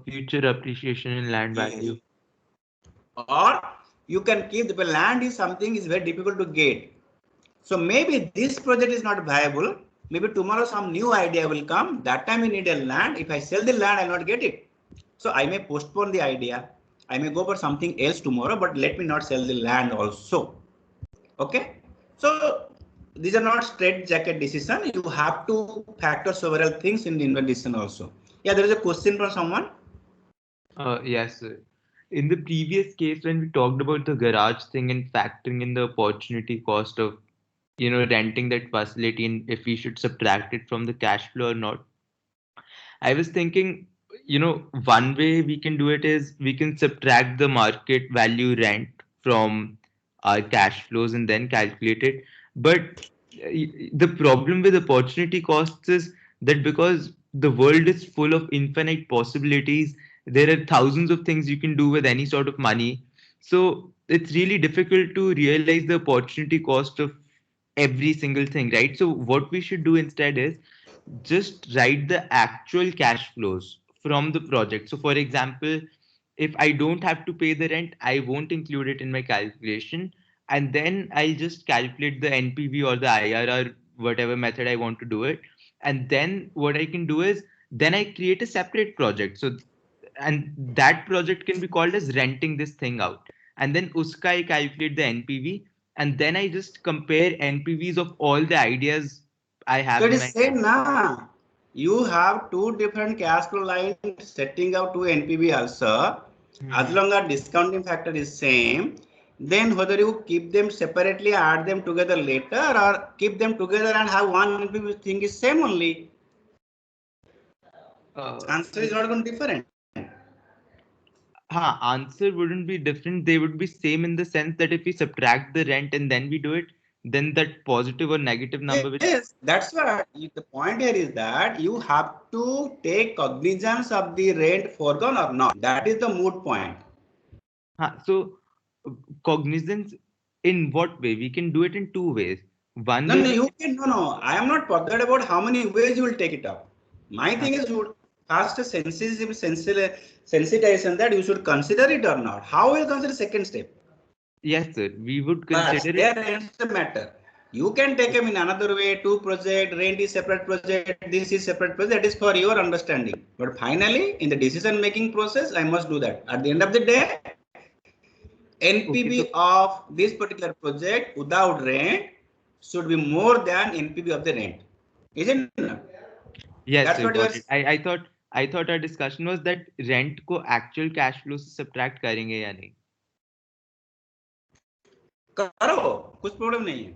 Future appreciation in land value. Or you can keep the land is something is very difficult to get. So maybe this project is not viable. Maybe tomorrow some new idea will come. That time you need a land. If I sell the land, I'll not get it. So I may postpone the idea. I may go for something else tomorrow, but let me not sell the land also. Okay. So these are not straight jacket decision. You have to factor several things in the investment decision also. Yeah, there is a question from someone. Yes, sir. In the previous case, when we talked about the garage thing and factoring in the opportunity cost of, renting that facility and if we should subtract it from the cash flow or not, I was thinking, one way we can do it is we can subtract the market value rent from our cash flows and then calculate it. But the problem with opportunity costs is that because the world is full of infinite possibilities, there are thousands of things you can do with any sort of money. So it's really difficult to realize the opportunity cost of every single thing, right? So what we should do instead is just write the actual cash flows from the project. So for example, if I don't have to pay the rent, I won't include it in my calculation. And then I'll just calculate the NPV or the IRR, whatever method I want to do it. And then what I can do is then I create a separate project. So, and that project can be called as renting this thing out. And then uska I calculate the NPV. And then I just compare NPVs of all the ideas I have. So it is same now. You have two different cash flow lines setting out to NPV also. As long as discounting factor is same, then whether you keep them separately, add them together later, or keep them together and have one NPV thing is same only. Answer is not going to be different. Answer wouldn't be different. They would be same in the sense that if we subtract the rent and then we do it, then that positive or negative number. Yes, that's what the point here is, that you have to take cognizance of the rent foregone or not. That is the moot point. So cognizance in what way? We can do it in two ways. One No, way no, you can, no. I am not bothered about how many ways you will take it up. My thing is, you cast a sensitization that you should consider it or not. How will you consider second step? Yes, sir. We would consider it. There ends the matter. You can take them in another way. Two project, rent is separate project, this is separate project. That is for your understanding. But finally, in the decision making process, I must do that. At the end of the day, NPV of this particular project without rent should be more than NPV of the rent, isn't it? Yes, that's sir, what got it. I thought our discussion was that rent को actual cash flow से subtract करेंगे या नहीं? करो, कुछ problem नहीं है.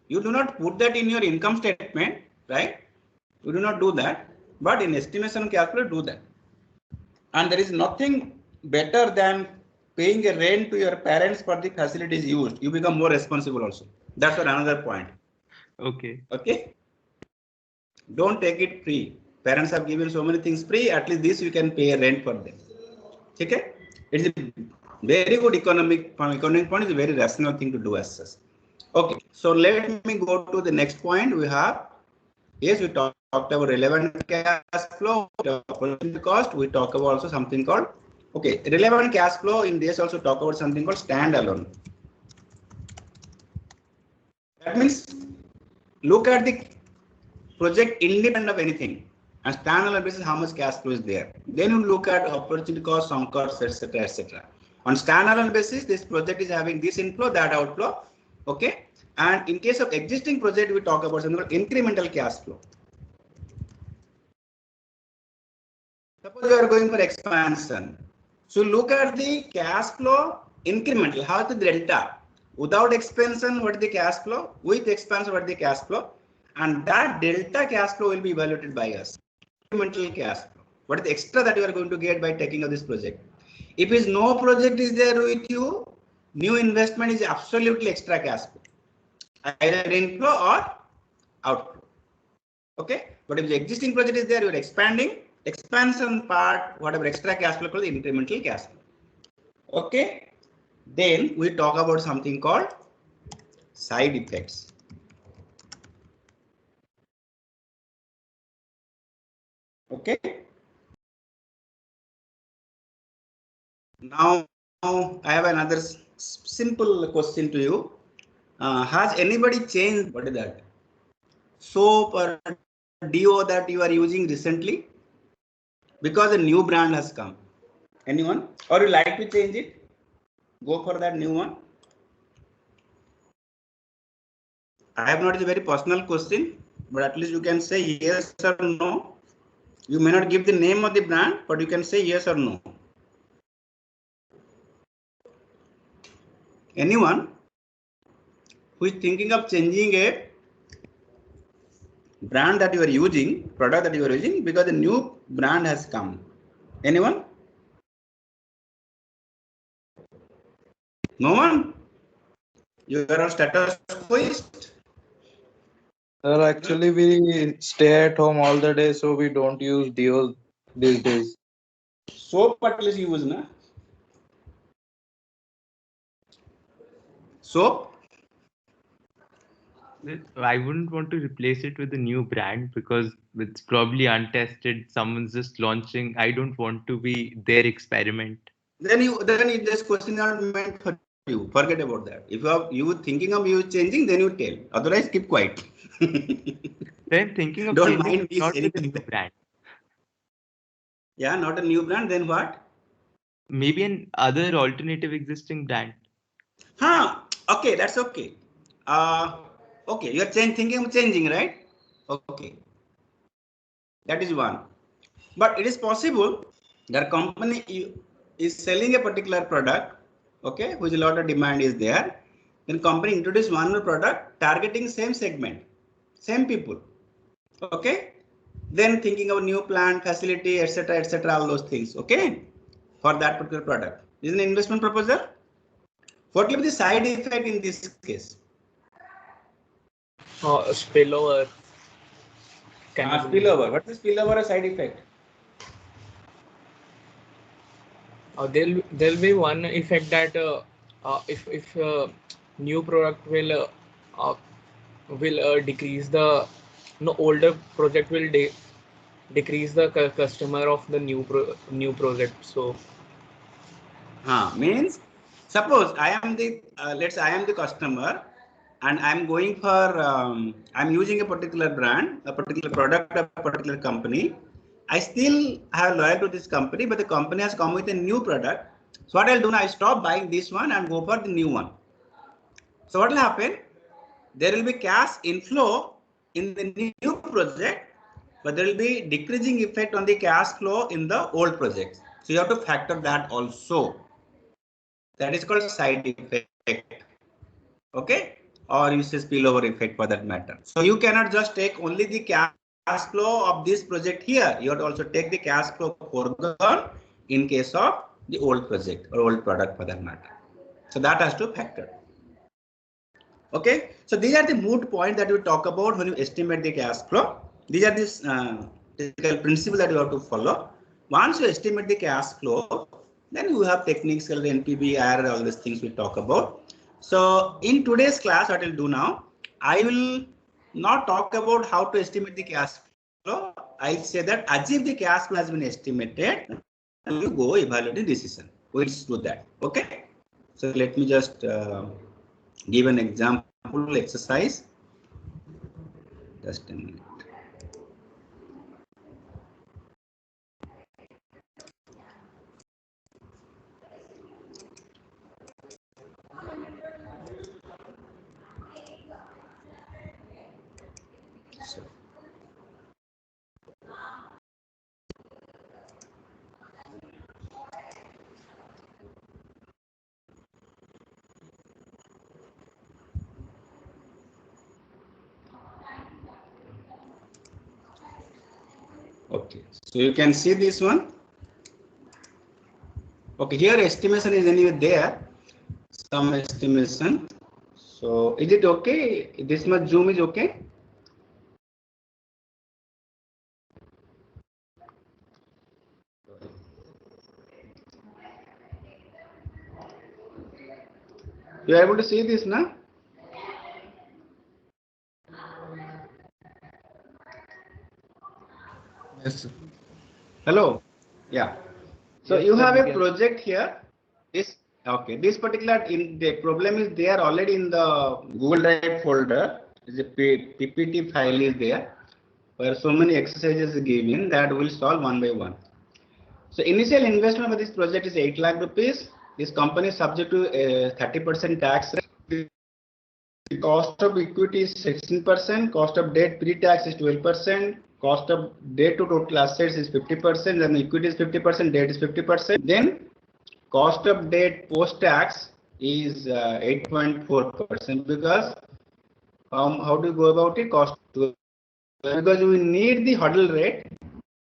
You do not put that in your income statement, right? You do not do that, but in estimation calculate do that. And there is nothing better than paying a rent to your parents for the facilities used. You become more responsible also. That's another point. Okay. Okay. Don't take it free. Parents have given so many things free. At least this you can pay a rent for them. Okay. It's a very good economic from economic point. It's a very rational thing to do as such. Okay. So let me go to the next point. We have, yes, we talked about relevant cash flow, opportunity cost. We talk about also something called, okay, relevant cash flow. In this also talk about something called standalone. That means look at the project independent of anything and standalone basis how much cash flow is there. Then you look at opportunity cost, sunk costs, etc., etc. On standalone basis, this project is having this inflow, that outflow. Okay. And in case of existing project, we talk about something called incremental cash flow. Suppose you are going for expansion. So look at the cash flow incremental. How is the delta? Without expansion, what is the cash flow? With expansion, what is the cash flow? And that delta cash flow will be evaluated by us. Incremental cash flow. What is the extra that you are going to get by taking of this project? If is no project is there with you, new investment is absolutely extra cash flow. Either inflow or outflow. Okay. But if the existing project is there, you are expanding. Expansion part, whatever extra cash flow called the incremental cash flow. Okay. Then we talk about something called side effects. Okay. Now I have another simple question to you. Has anybody changed, what is that, soap or deo that you are using recently? Because a new brand has come. Anyone? Or you like to change it? Go for that new one. I have not, it's a very personal question, but at least you can say yes or no. You may not give the name of the brand, but you can say yes or no. Anyone who is thinking of changing a brand that you are using, product that you are using, because a new brand has come? Anyone? No one? You are on status quoist? Sir, actually we stay at home all the day, so we don't use deos these days. Soap at least use, na? Soap? I wouldn't want to replace it with a new brand because it's probably untested. Someone's just launching. I don't want to be their experiment. Then this question is not meant for you. Forget about that. If you thinking of you changing, then you tell. Otherwise, keep quiet. Then thinking of don't changing, mind me not saying with a new brand. Yeah, not a new brand. Then what? Maybe an other alternative existing brand. Okay, that's okay. Okay, you're thinking of changing, right? Okay. That is one. But it is possible that company, is selling a particular product, okay, which a lot of demand is there. Then company introduce one more product targeting same segment, same people, okay. Then thinking of new plant, facility, etc., all those things, okay, for that particular product. This is an investment proposal. What will be the side effect in this case? Spillover. Spillover. What is spillover a side effect? There'll be one effect that if new product will decrease the older project will decrease the customer of the new project. So means suppose I am the let's say I am the customer and I'm going for I'm using a particular brand, a particular product, a particular company. I still have loyal to this company, but the company has come with a new product. So what I'll do now, I stop buying this one and go for the new one. So what will happen? There will be cash inflow in the new project, but there will be decreasing effect on the cash flow in the old project. So you have to factor that also. That is called side effect. Okay, or you say spillover effect for that matter. So you cannot just take only the cash flow of this project here. You have to also take the cash flow foregone in case of the old project or old product for that matter. So that has to factor. Okay, so these are the moot points that you talk about when you estimate the cash flow. These are this technical principle that you have to follow. Once you estimate the cash flow, then you have techniques like NPV, IRR, all these things we talk about. So in today's class, what I'll do now, I will not talk about how to estimate the cash flow. I'll say that as if the cash flow has been estimated, you go evaluate the decision. We'll do that. Okay. So let me just give an example exercise. Just a minute. Okay, so you can see this one. Okay, here estimation is anyway there, some estimation. So is it okay? This much zoom is okay? You are able to see this now? Yes, sir. Hello. Yeah. So Yes, you sir, have we a can. project here. This particular the problem is there already in the Google Drive folder. The PPT file is there where so many exercises are given that will solve one by one. So initial investment for this project is 8 lakh rupees. This company is subject to a 30% tax rate. The cost of equity is 16%. Cost of debt pre-tax is 12%. Cost of debt to total assets is 50%. Then equity is 50%. Debt is 50%. Then cost of debt post-tax is 8.4% because how do you go about it? Because we need the hurdle rate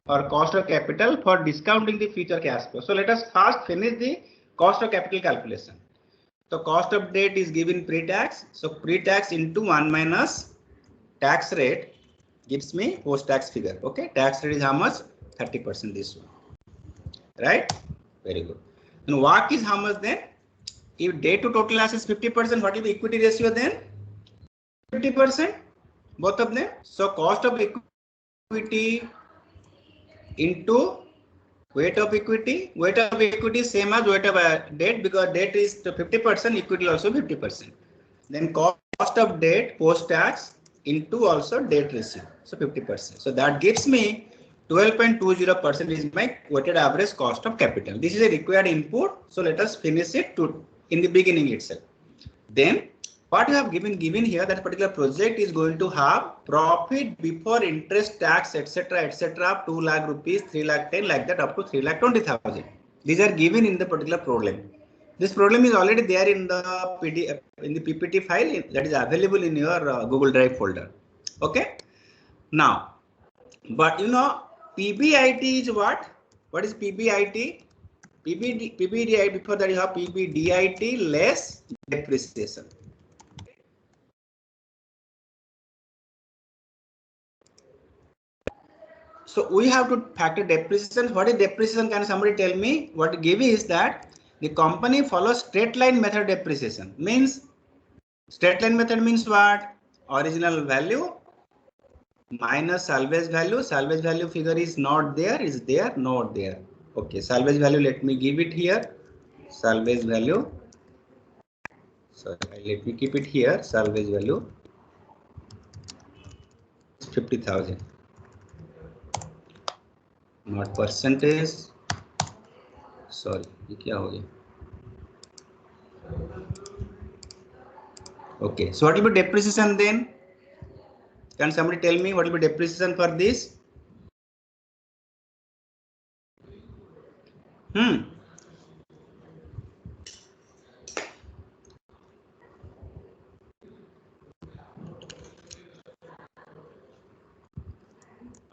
or cost of capital for discounting the future cash flow. So let us first finish the cost of capital calculation. So cost of debt is given pre-tax. So pre-tax into 1 minus tax rate gives me post-tax figure. Okay, tax rate is how much? 30% this one. Right? Very good. And WACC is how much then? If debt to total assets 50%, what is the equity ratio then? 50%, both of them. So cost of equity into weight of equity. Weight of equity is same as weight of debt because debt is 50%, equity also 50%. Then cost of debt post-tax into also debt ratio, so 50%. So that gives me 12.20% is my weighted average cost of capital. This is a required input. So let us finish it in the beginning itself. Then what you have given here, that particular project is going to have profit before interest, tax, etc., 2 lakh rupees, 3 lakh 10 like that up to 3 lakh 20,000. These are given in the particular problem. This problem is already there in the PPT file that is available in your Google Drive folder. Okay. Now, but you know, PBIT is what? What is PBIT? PBDIT, before that you have PBDIT less depreciation. So we have to factor depreciation. What is depreciation? Can somebody tell me? What it gives is that the company follows straight line method depreciation. Means straight line method means what? Original value minus salvage value. Salvage value figure is not there, is there, not there. Okay, salvage value, let me give it here. Salvage value. Sorry, let me keep it here. Salvage value 50,000. Not percentage. Sorry, ये क्या हो गया? Okay, so what will be depreciation then? Can somebody tell me what will be depreciation for this?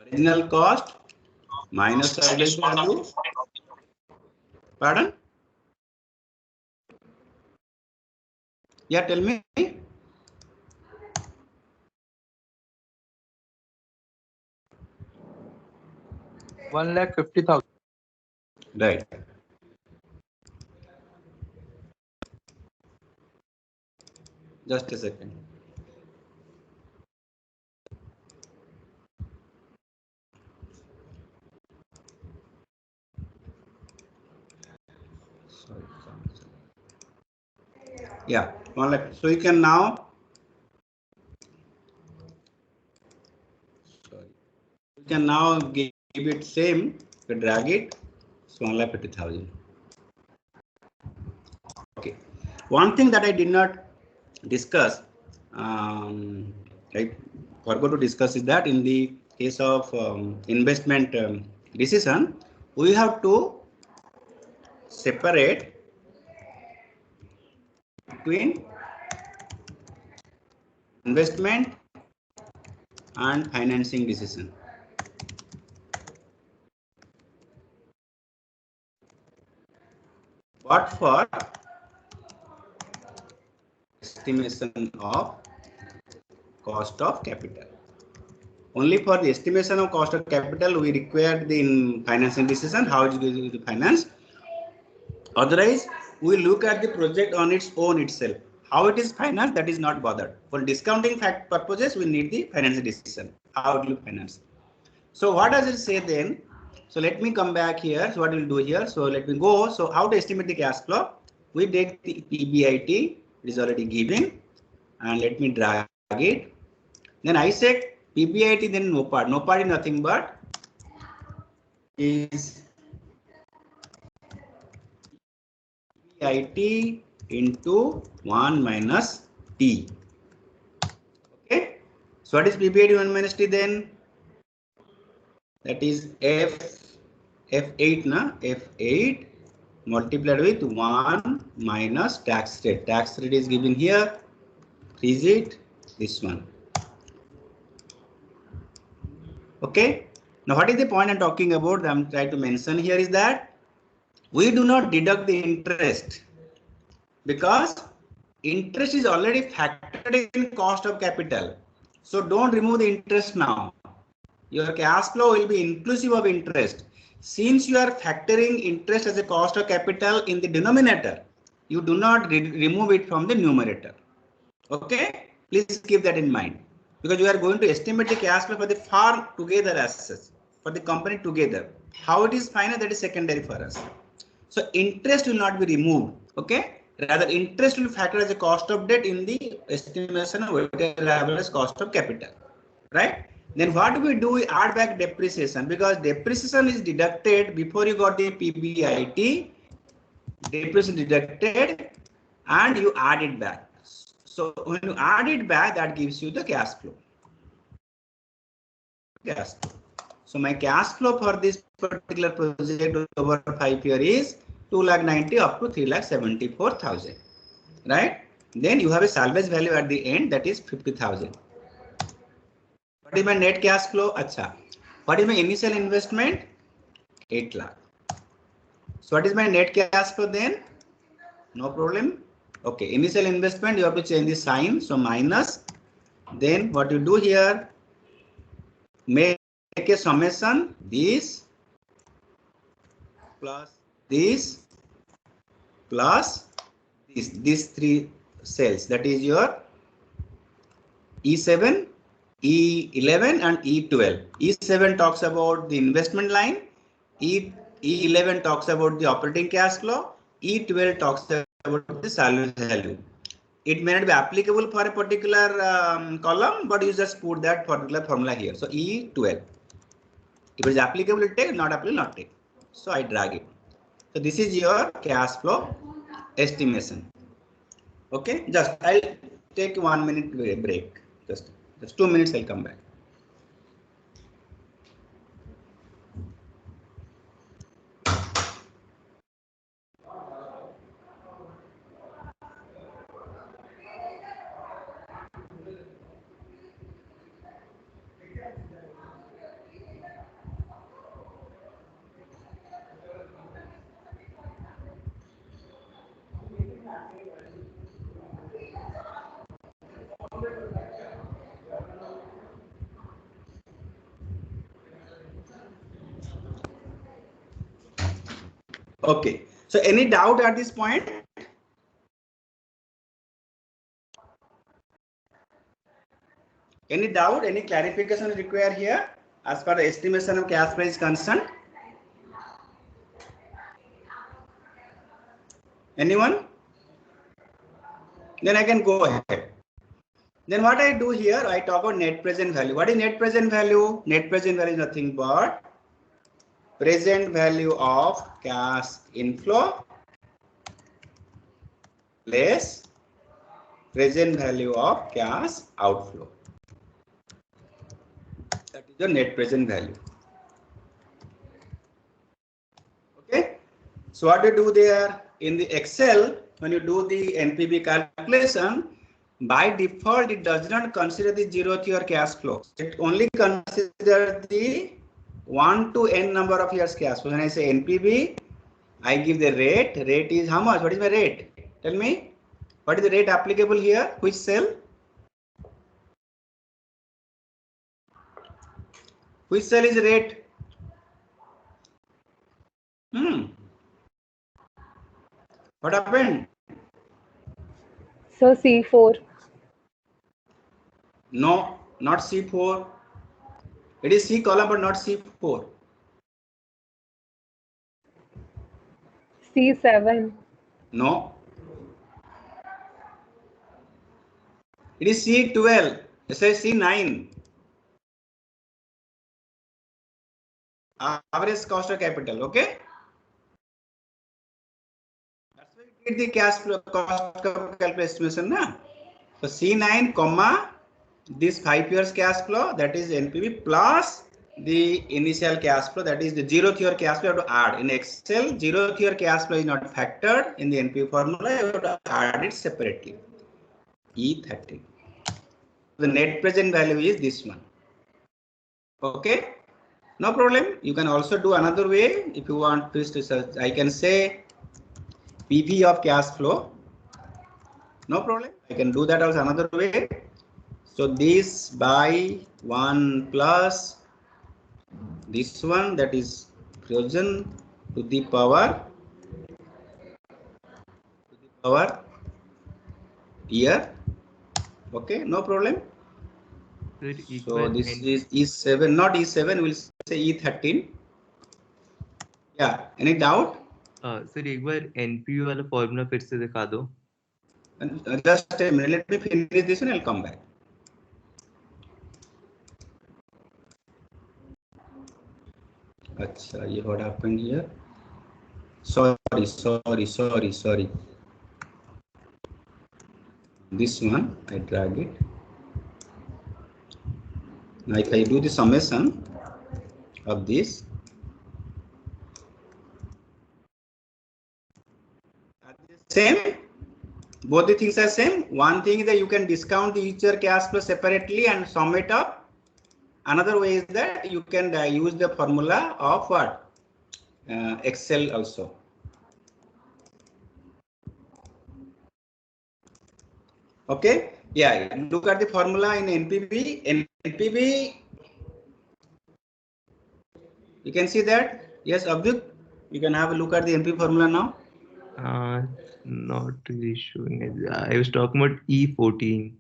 Original cost minus salvage value. Pardon? Yeah, tell me. 1,50,000. Right. Just a second. Sorry. Yeah, 1 lakh. So you can now. Sorry. You can now give it same. You drag it. So 1,50,000. Okay. One thing that I did not discuss, I forgot to discuss, is that in the case of investment decision, we have to separate between investment and financing decision. But for estimation of cost of capital. Only for the estimation of cost of capital we require the financing decision, how it is going to be financed. Otherwise, we look at the project on its own itself. How it is financed, that is not bothered. For discounting fact purposes, we need the financing decision. How it will finance. So what does it say then? So let me come back here. So what we'll do here? So let me go. So how to estimate the cash flow? We did the PBIT. It is already given. And let me drag it. Then I said PBIT, then NOPAT. NOPAT is nothing but is PBIT into 1 minus T. Okay. So what is PBIT 1 minus T then? That is F8 na, F8 multiplied with 1 minus tax rate. Tax rate is given here. Is it this one? Okay. Now what is the point I'm talking about? I'm trying to mention here is that we do not deduct the interest because interest is already factored in cost of capital. So don't remove the interest now. Your cash flow will be inclusive of interest. Since you are factoring interest as a cost of capital in the denominator, you do not remove it from the numerator. Okay, please keep that in mind because you are going to estimate the cash flow for the farm together assets for the company together. How it is final, that is secondary for us. So interest will not be removed. Okay, rather interest will factor as a cost of debt in the estimation of weighted average cost of capital. Right? Then what do? We add back depreciation because depreciation is deducted before you got the PBIT. Depreciation deducted and you add it back. So when you add it back, that gives you the cash flow. So my cash flow for this particular project over 5 years is 2,90,000 up to 3,74,000, right? Then you have a salvage value at the end, that is 50,000. What is my net cash flow? Acha. What is my initial investment? 8 lakh. So what is my net cash flow then? No problem. Okay, initial investment, you have to change the sign, so minus. Then what you do here, make a summation, this plus this plus this, these three cells, that is your E7, E11 and E12. E7 talks about the investment line, E11 talks about the operating cash flow, E12 talks about the salvage value. It may not be applicable for a particular column, but you just put that particular formula here. So E12. If it is applicable, it take, not applicable, not take. So I drag it. So this is your cash flow estimation. Okay, just I'll take 1 minute break. Just 2 minutes, I'll come back. Okay, so any doubt at this point? Any doubt, any clarification required here as far as estimation of cash flow is concerned? Anyone? Then I can go ahead. Then what I do here, I talk about net present value. What is net present value? Net present value is nothing but present value of cash inflow less present value of cash outflow. That is your net present value. Okay. So what you do there in the Excel, when you do the NPV calculation, by default it does not consider the zeroth year cash flow. It only considers the 1 to n number of years cash flow. When I say NPV, I give the rate. Rate is how much? What is my rate? Tell me. What is the rate applicable here? Which cell? Which cell is rate? What happened? So C4. No, not C4. It is C column, but not C4. C7. No. It is C12. It says C9. Average cost of capital. Okay. That's why we did the cash flow cost of capital estimation. Na? So C9, comma, this 5 years cash flow, that is NPV, plus the initial cash flow, that is the zeroth year cash flow. You have to add in Excel. Zeroth year cash flow is not factored in the NPV formula. You have to add it separately. E30. The net present value is this one. Okay, no problem. You can also do another way if you want to search. I can say PV of cash flow. No problem. I can do that also another way. So this by 1 plus this one, that is frozen to the power year. Okay, no problem. So this is E7, not E7, we'll say E13. Yeah, any doubt? Sir एक बार NPV वाला formula फिर से दिखा दो. Just a minute, let me finish this one, I'll come back. Achha, ये what happened here? Sorry. This one, I drag it. Now if I do the summation, of this. Same, both the things are same. One thing is that you can discount each year cash flow separately and sum it up. Another way is that you can use the formula of what? Excel also. Okay, yeah, look at the formula in NPV. NPV, you can see that. Yes, Abdul, you can have a look at the NPV formula now. Not really showing it. I was talking about E14.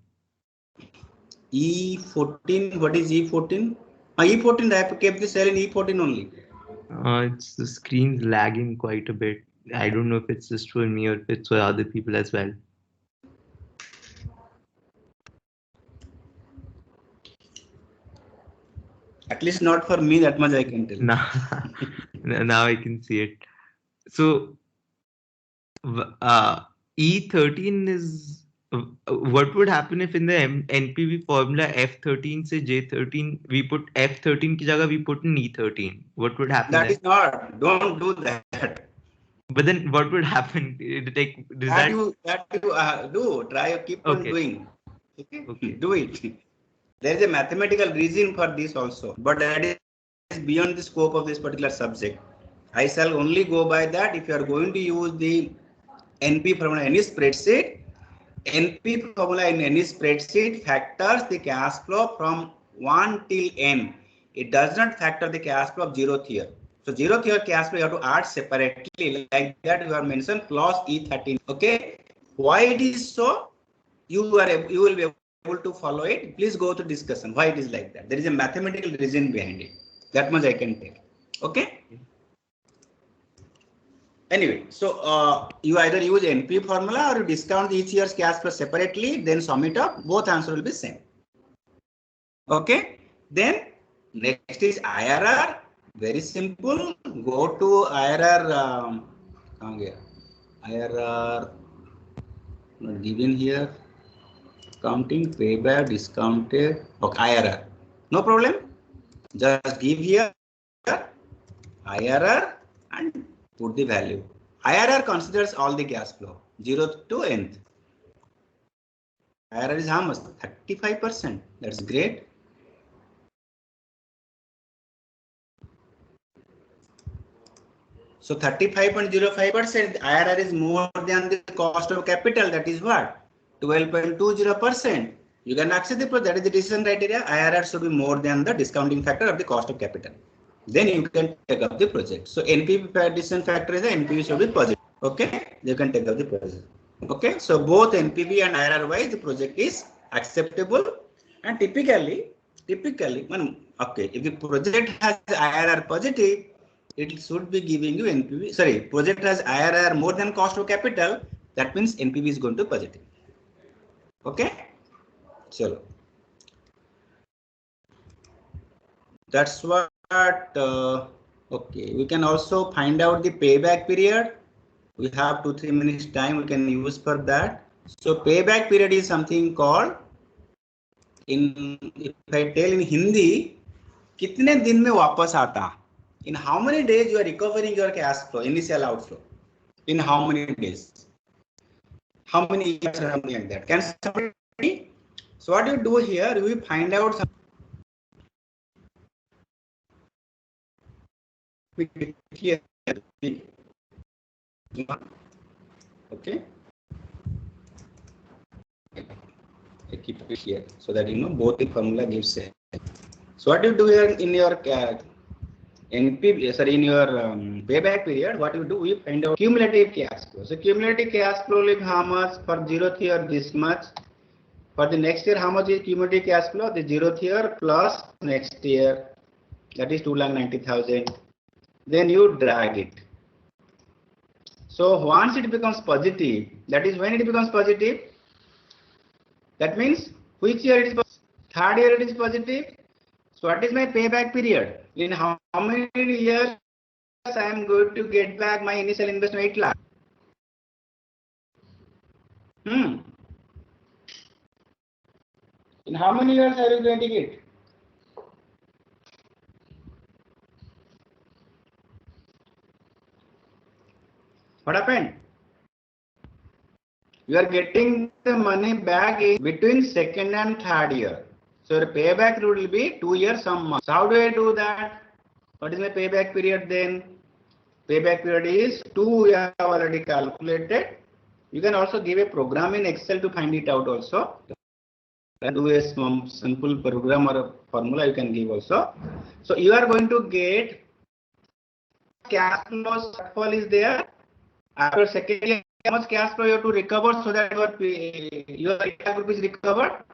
E14, what is E14? E14, I have kept the cell in E14 only. It's the screen's lagging quite a bit. I don't know if it's just for me or if it's for other people as well. At least not for me, that much I can tell. Now I can see it. So E13 is what would happen if in the NPV formula F13 say J13 we put F13 ki jagah we put in E13. What would happen? That is not. Don't do that. But then what would happen? Like, that you do. Try, keep on doing. Okay. Do it. There is a mathematical reason for this also, but that is beyond the scope of this particular subject. I shall only go by that. If you are going to use the NP formula in any spreadsheet, NP formula in any spreadsheet factors the cash flow from 1 till n. It does not factor the cash flow of 0th year. So 0th year cash flow you have to add separately, like that you have mentioned clause E13. Okay, why it is so? You will be able to follow it. Please go to discussion why it is like that. There is a mathematical reason behind it. That much I can tell. Okay. Anyway, so you either use NP formula or you discount each year's cash flow separately, then sum it up. Both answer will be same. Okay. Then next is IRR. Very simple. Go to IRR. IRR not given here. Counting, payback, discounted. Okay, IRR. No problem. Just give here IRR and put the value. IRR considers all the cash flow, 0th to nth. IRR is how much? 35%. That's great. So 35.05% IRR is more than the cost of capital. That is what? 12.20%. You can accept the project. That is the decision criteria. IRR should be more than the discounting factor of the cost of capital. Then you can take up the project. So NPV decision factor is the NPV should be positive. Okay, you can take up the project. Okay, so both NPV and IRR wise the project is acceptable, and typically, okay, if the project has IRR positive, it should be giving you NPV. Sorry, project has IRR more than cost of capital. That means NPV is going to positive. Okay, so that's what. Okay, we can also find out the payback period. We have 2-3 minutes time we can use for that. So payback period is something called, if I tell in Hindi, कितने दिन में वापस आता? In how many days you are recovering your cash flow, initial outflow? In how many days? How many years or something like that? Can somebody? So what you do here, we find out some. Here. Okay. I keep it here so that you know both the formula gives it. So what you do here in your NP, sorry, in your payback period, what you do, we find out cumulative cash flow. So cumulative cash flow is how much for 0th year, this much. For the next year, how much is cumulative cash flow? The 0th year plus next year, that is 2,90,000. Then you drag it. So once it becomes positive, that is when it becomes positive. That means which year it is positive? Third year it is positive. So what is my payback period? In how many years I am going to get back my initial investment 8 lakh? In how many years are you going to get? What happened? You are getting the money back in between second and third year. So the payback rule will be 2 years, some months. So how do I do that? What is my payback period then? Payback period is 2 we have already calculated. You can also give a program in Excel to find it out also. Do a simple program or a formula you can give also. So you are going to get cash flow shortfall is there. After second year, how much cash flow you have to recover so that your group is recovered?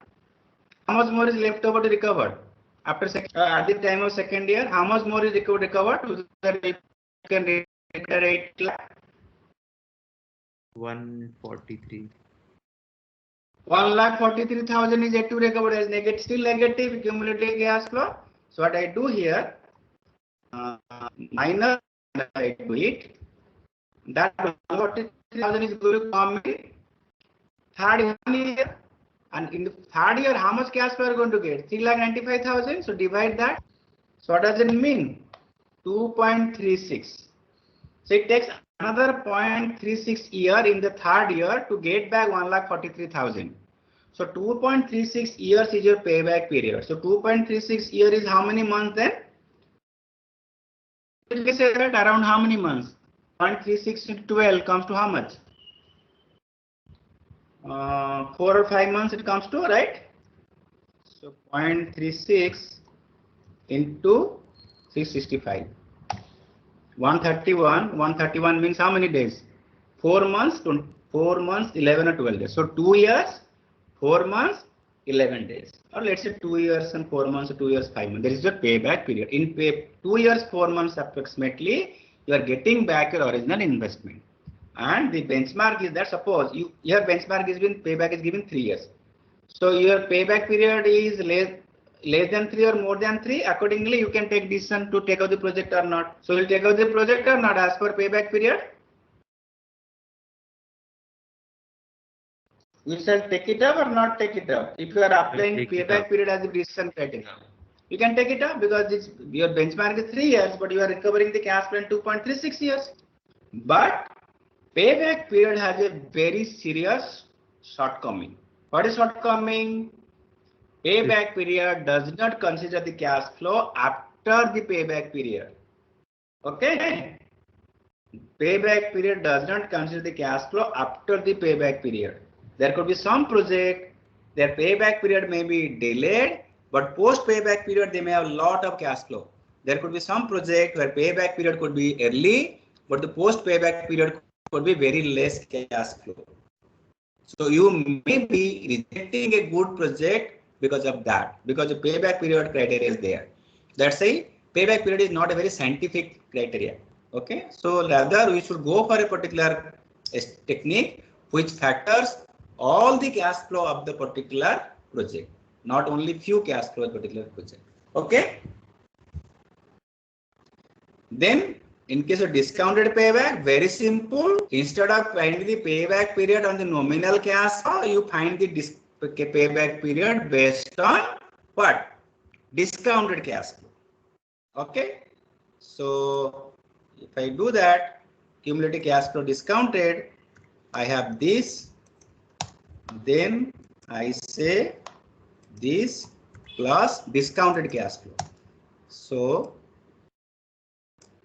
How much more is left over to recover? After at the time of second year, how much more is recovered so that you can recover 8 lakh? 143. 1,43,000 is yet to recover as negative, still negative cumulative cash flow. So what I do here, minus I do it. That 143,000 is going to come in third year, and in the third year, how much cash flow are going to get? 3,95,000. So divide that. So what does it mean? 2.36. So it takes another 0.36 year in the third year to get back 1,43,000. So 2.36 years is your payback period. So 2.36 year is how many months then? You can say that around how many months? 0.36 into 12 comes to how much? 4 or 5 months it comes to, right? So 0.36 into 665. 131 means how many days? 4 months, 4 months, 11 or 12 days. So 2 years, 4 months, 11 days. Or let's say 2 years and 4 months, or 2 years, 5 months. There is your payback period. In 2 years, 4 months approximately, you are getting back your original investment. And the benchmark is that suppose your benchmark is been payback is given 3 years. So your payback period is less than 3 or more than 3. Accordingly, you can take decision to take out the project or not. So you'll take out the project or not as per payback period. You shall take it up or not take it up. If you are applying payback period as a decision criteria, you can take it up because your benchmark is 3 years, but you are recovering the cash flow in 2.36 years. But payback period has a very serious shortcoming. What is shortcoming? Payback period does not consider the cash flow after the payback period. Okay? Payback period does not consider the cash flow after the payback period. There could be some project, their payback period may be delayed, but post payback period they may have a lot of cash flow. There could be some project where payback period could be early, but the post payback period could be very less cash flow. So you may be rejecting a good project because of that, because the payback period criteria is there. That's why payback period is not a very scientific criteria. Okay, so rather we should go for a particular technique which factors all the cash flow of the particular project, not only few cash flow of particular project. Okay. Then in case of discounted payback, very simple. Instead of finding the payback period on the nominal cash flow, you find the payback period based on what? Discounted cash flow. Okay. So if I do that, cumulative cash flow discounted, I have this, then I say this plus discounted cash flow. So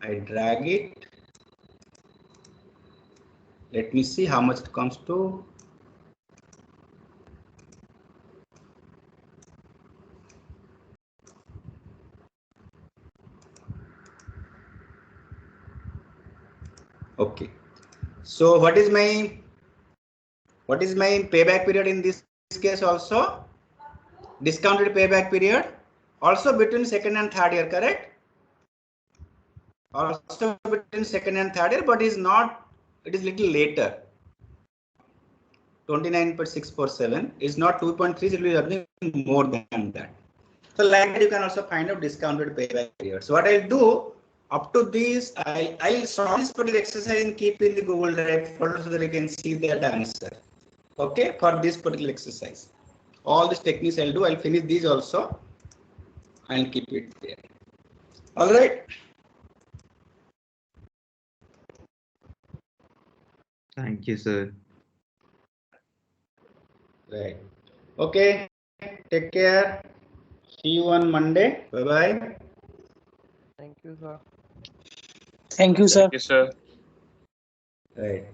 I drag it. Let me see how much it comes to. Okay. So what is my payback period in this case also? Discounted payback period also between second and third year, correct? Also between second and third year, but is not, it is little later. 29.647 is not 2.3, it will be more than that. So like that you can also find out discounted payback period. So what I'll do, up to this, I'll solve this particular exercise and keep in the Google Drive folder so that you can see that answer. Okay, for this particular exercise. All these techniques I'll do, I'll finish these also. I'll keep it there. All right. Thank you, sir. Right. Okay. Take care. See you on Monday. Bye bye. Thank you, sir. Thank you, sir. Thank you, sir. Right.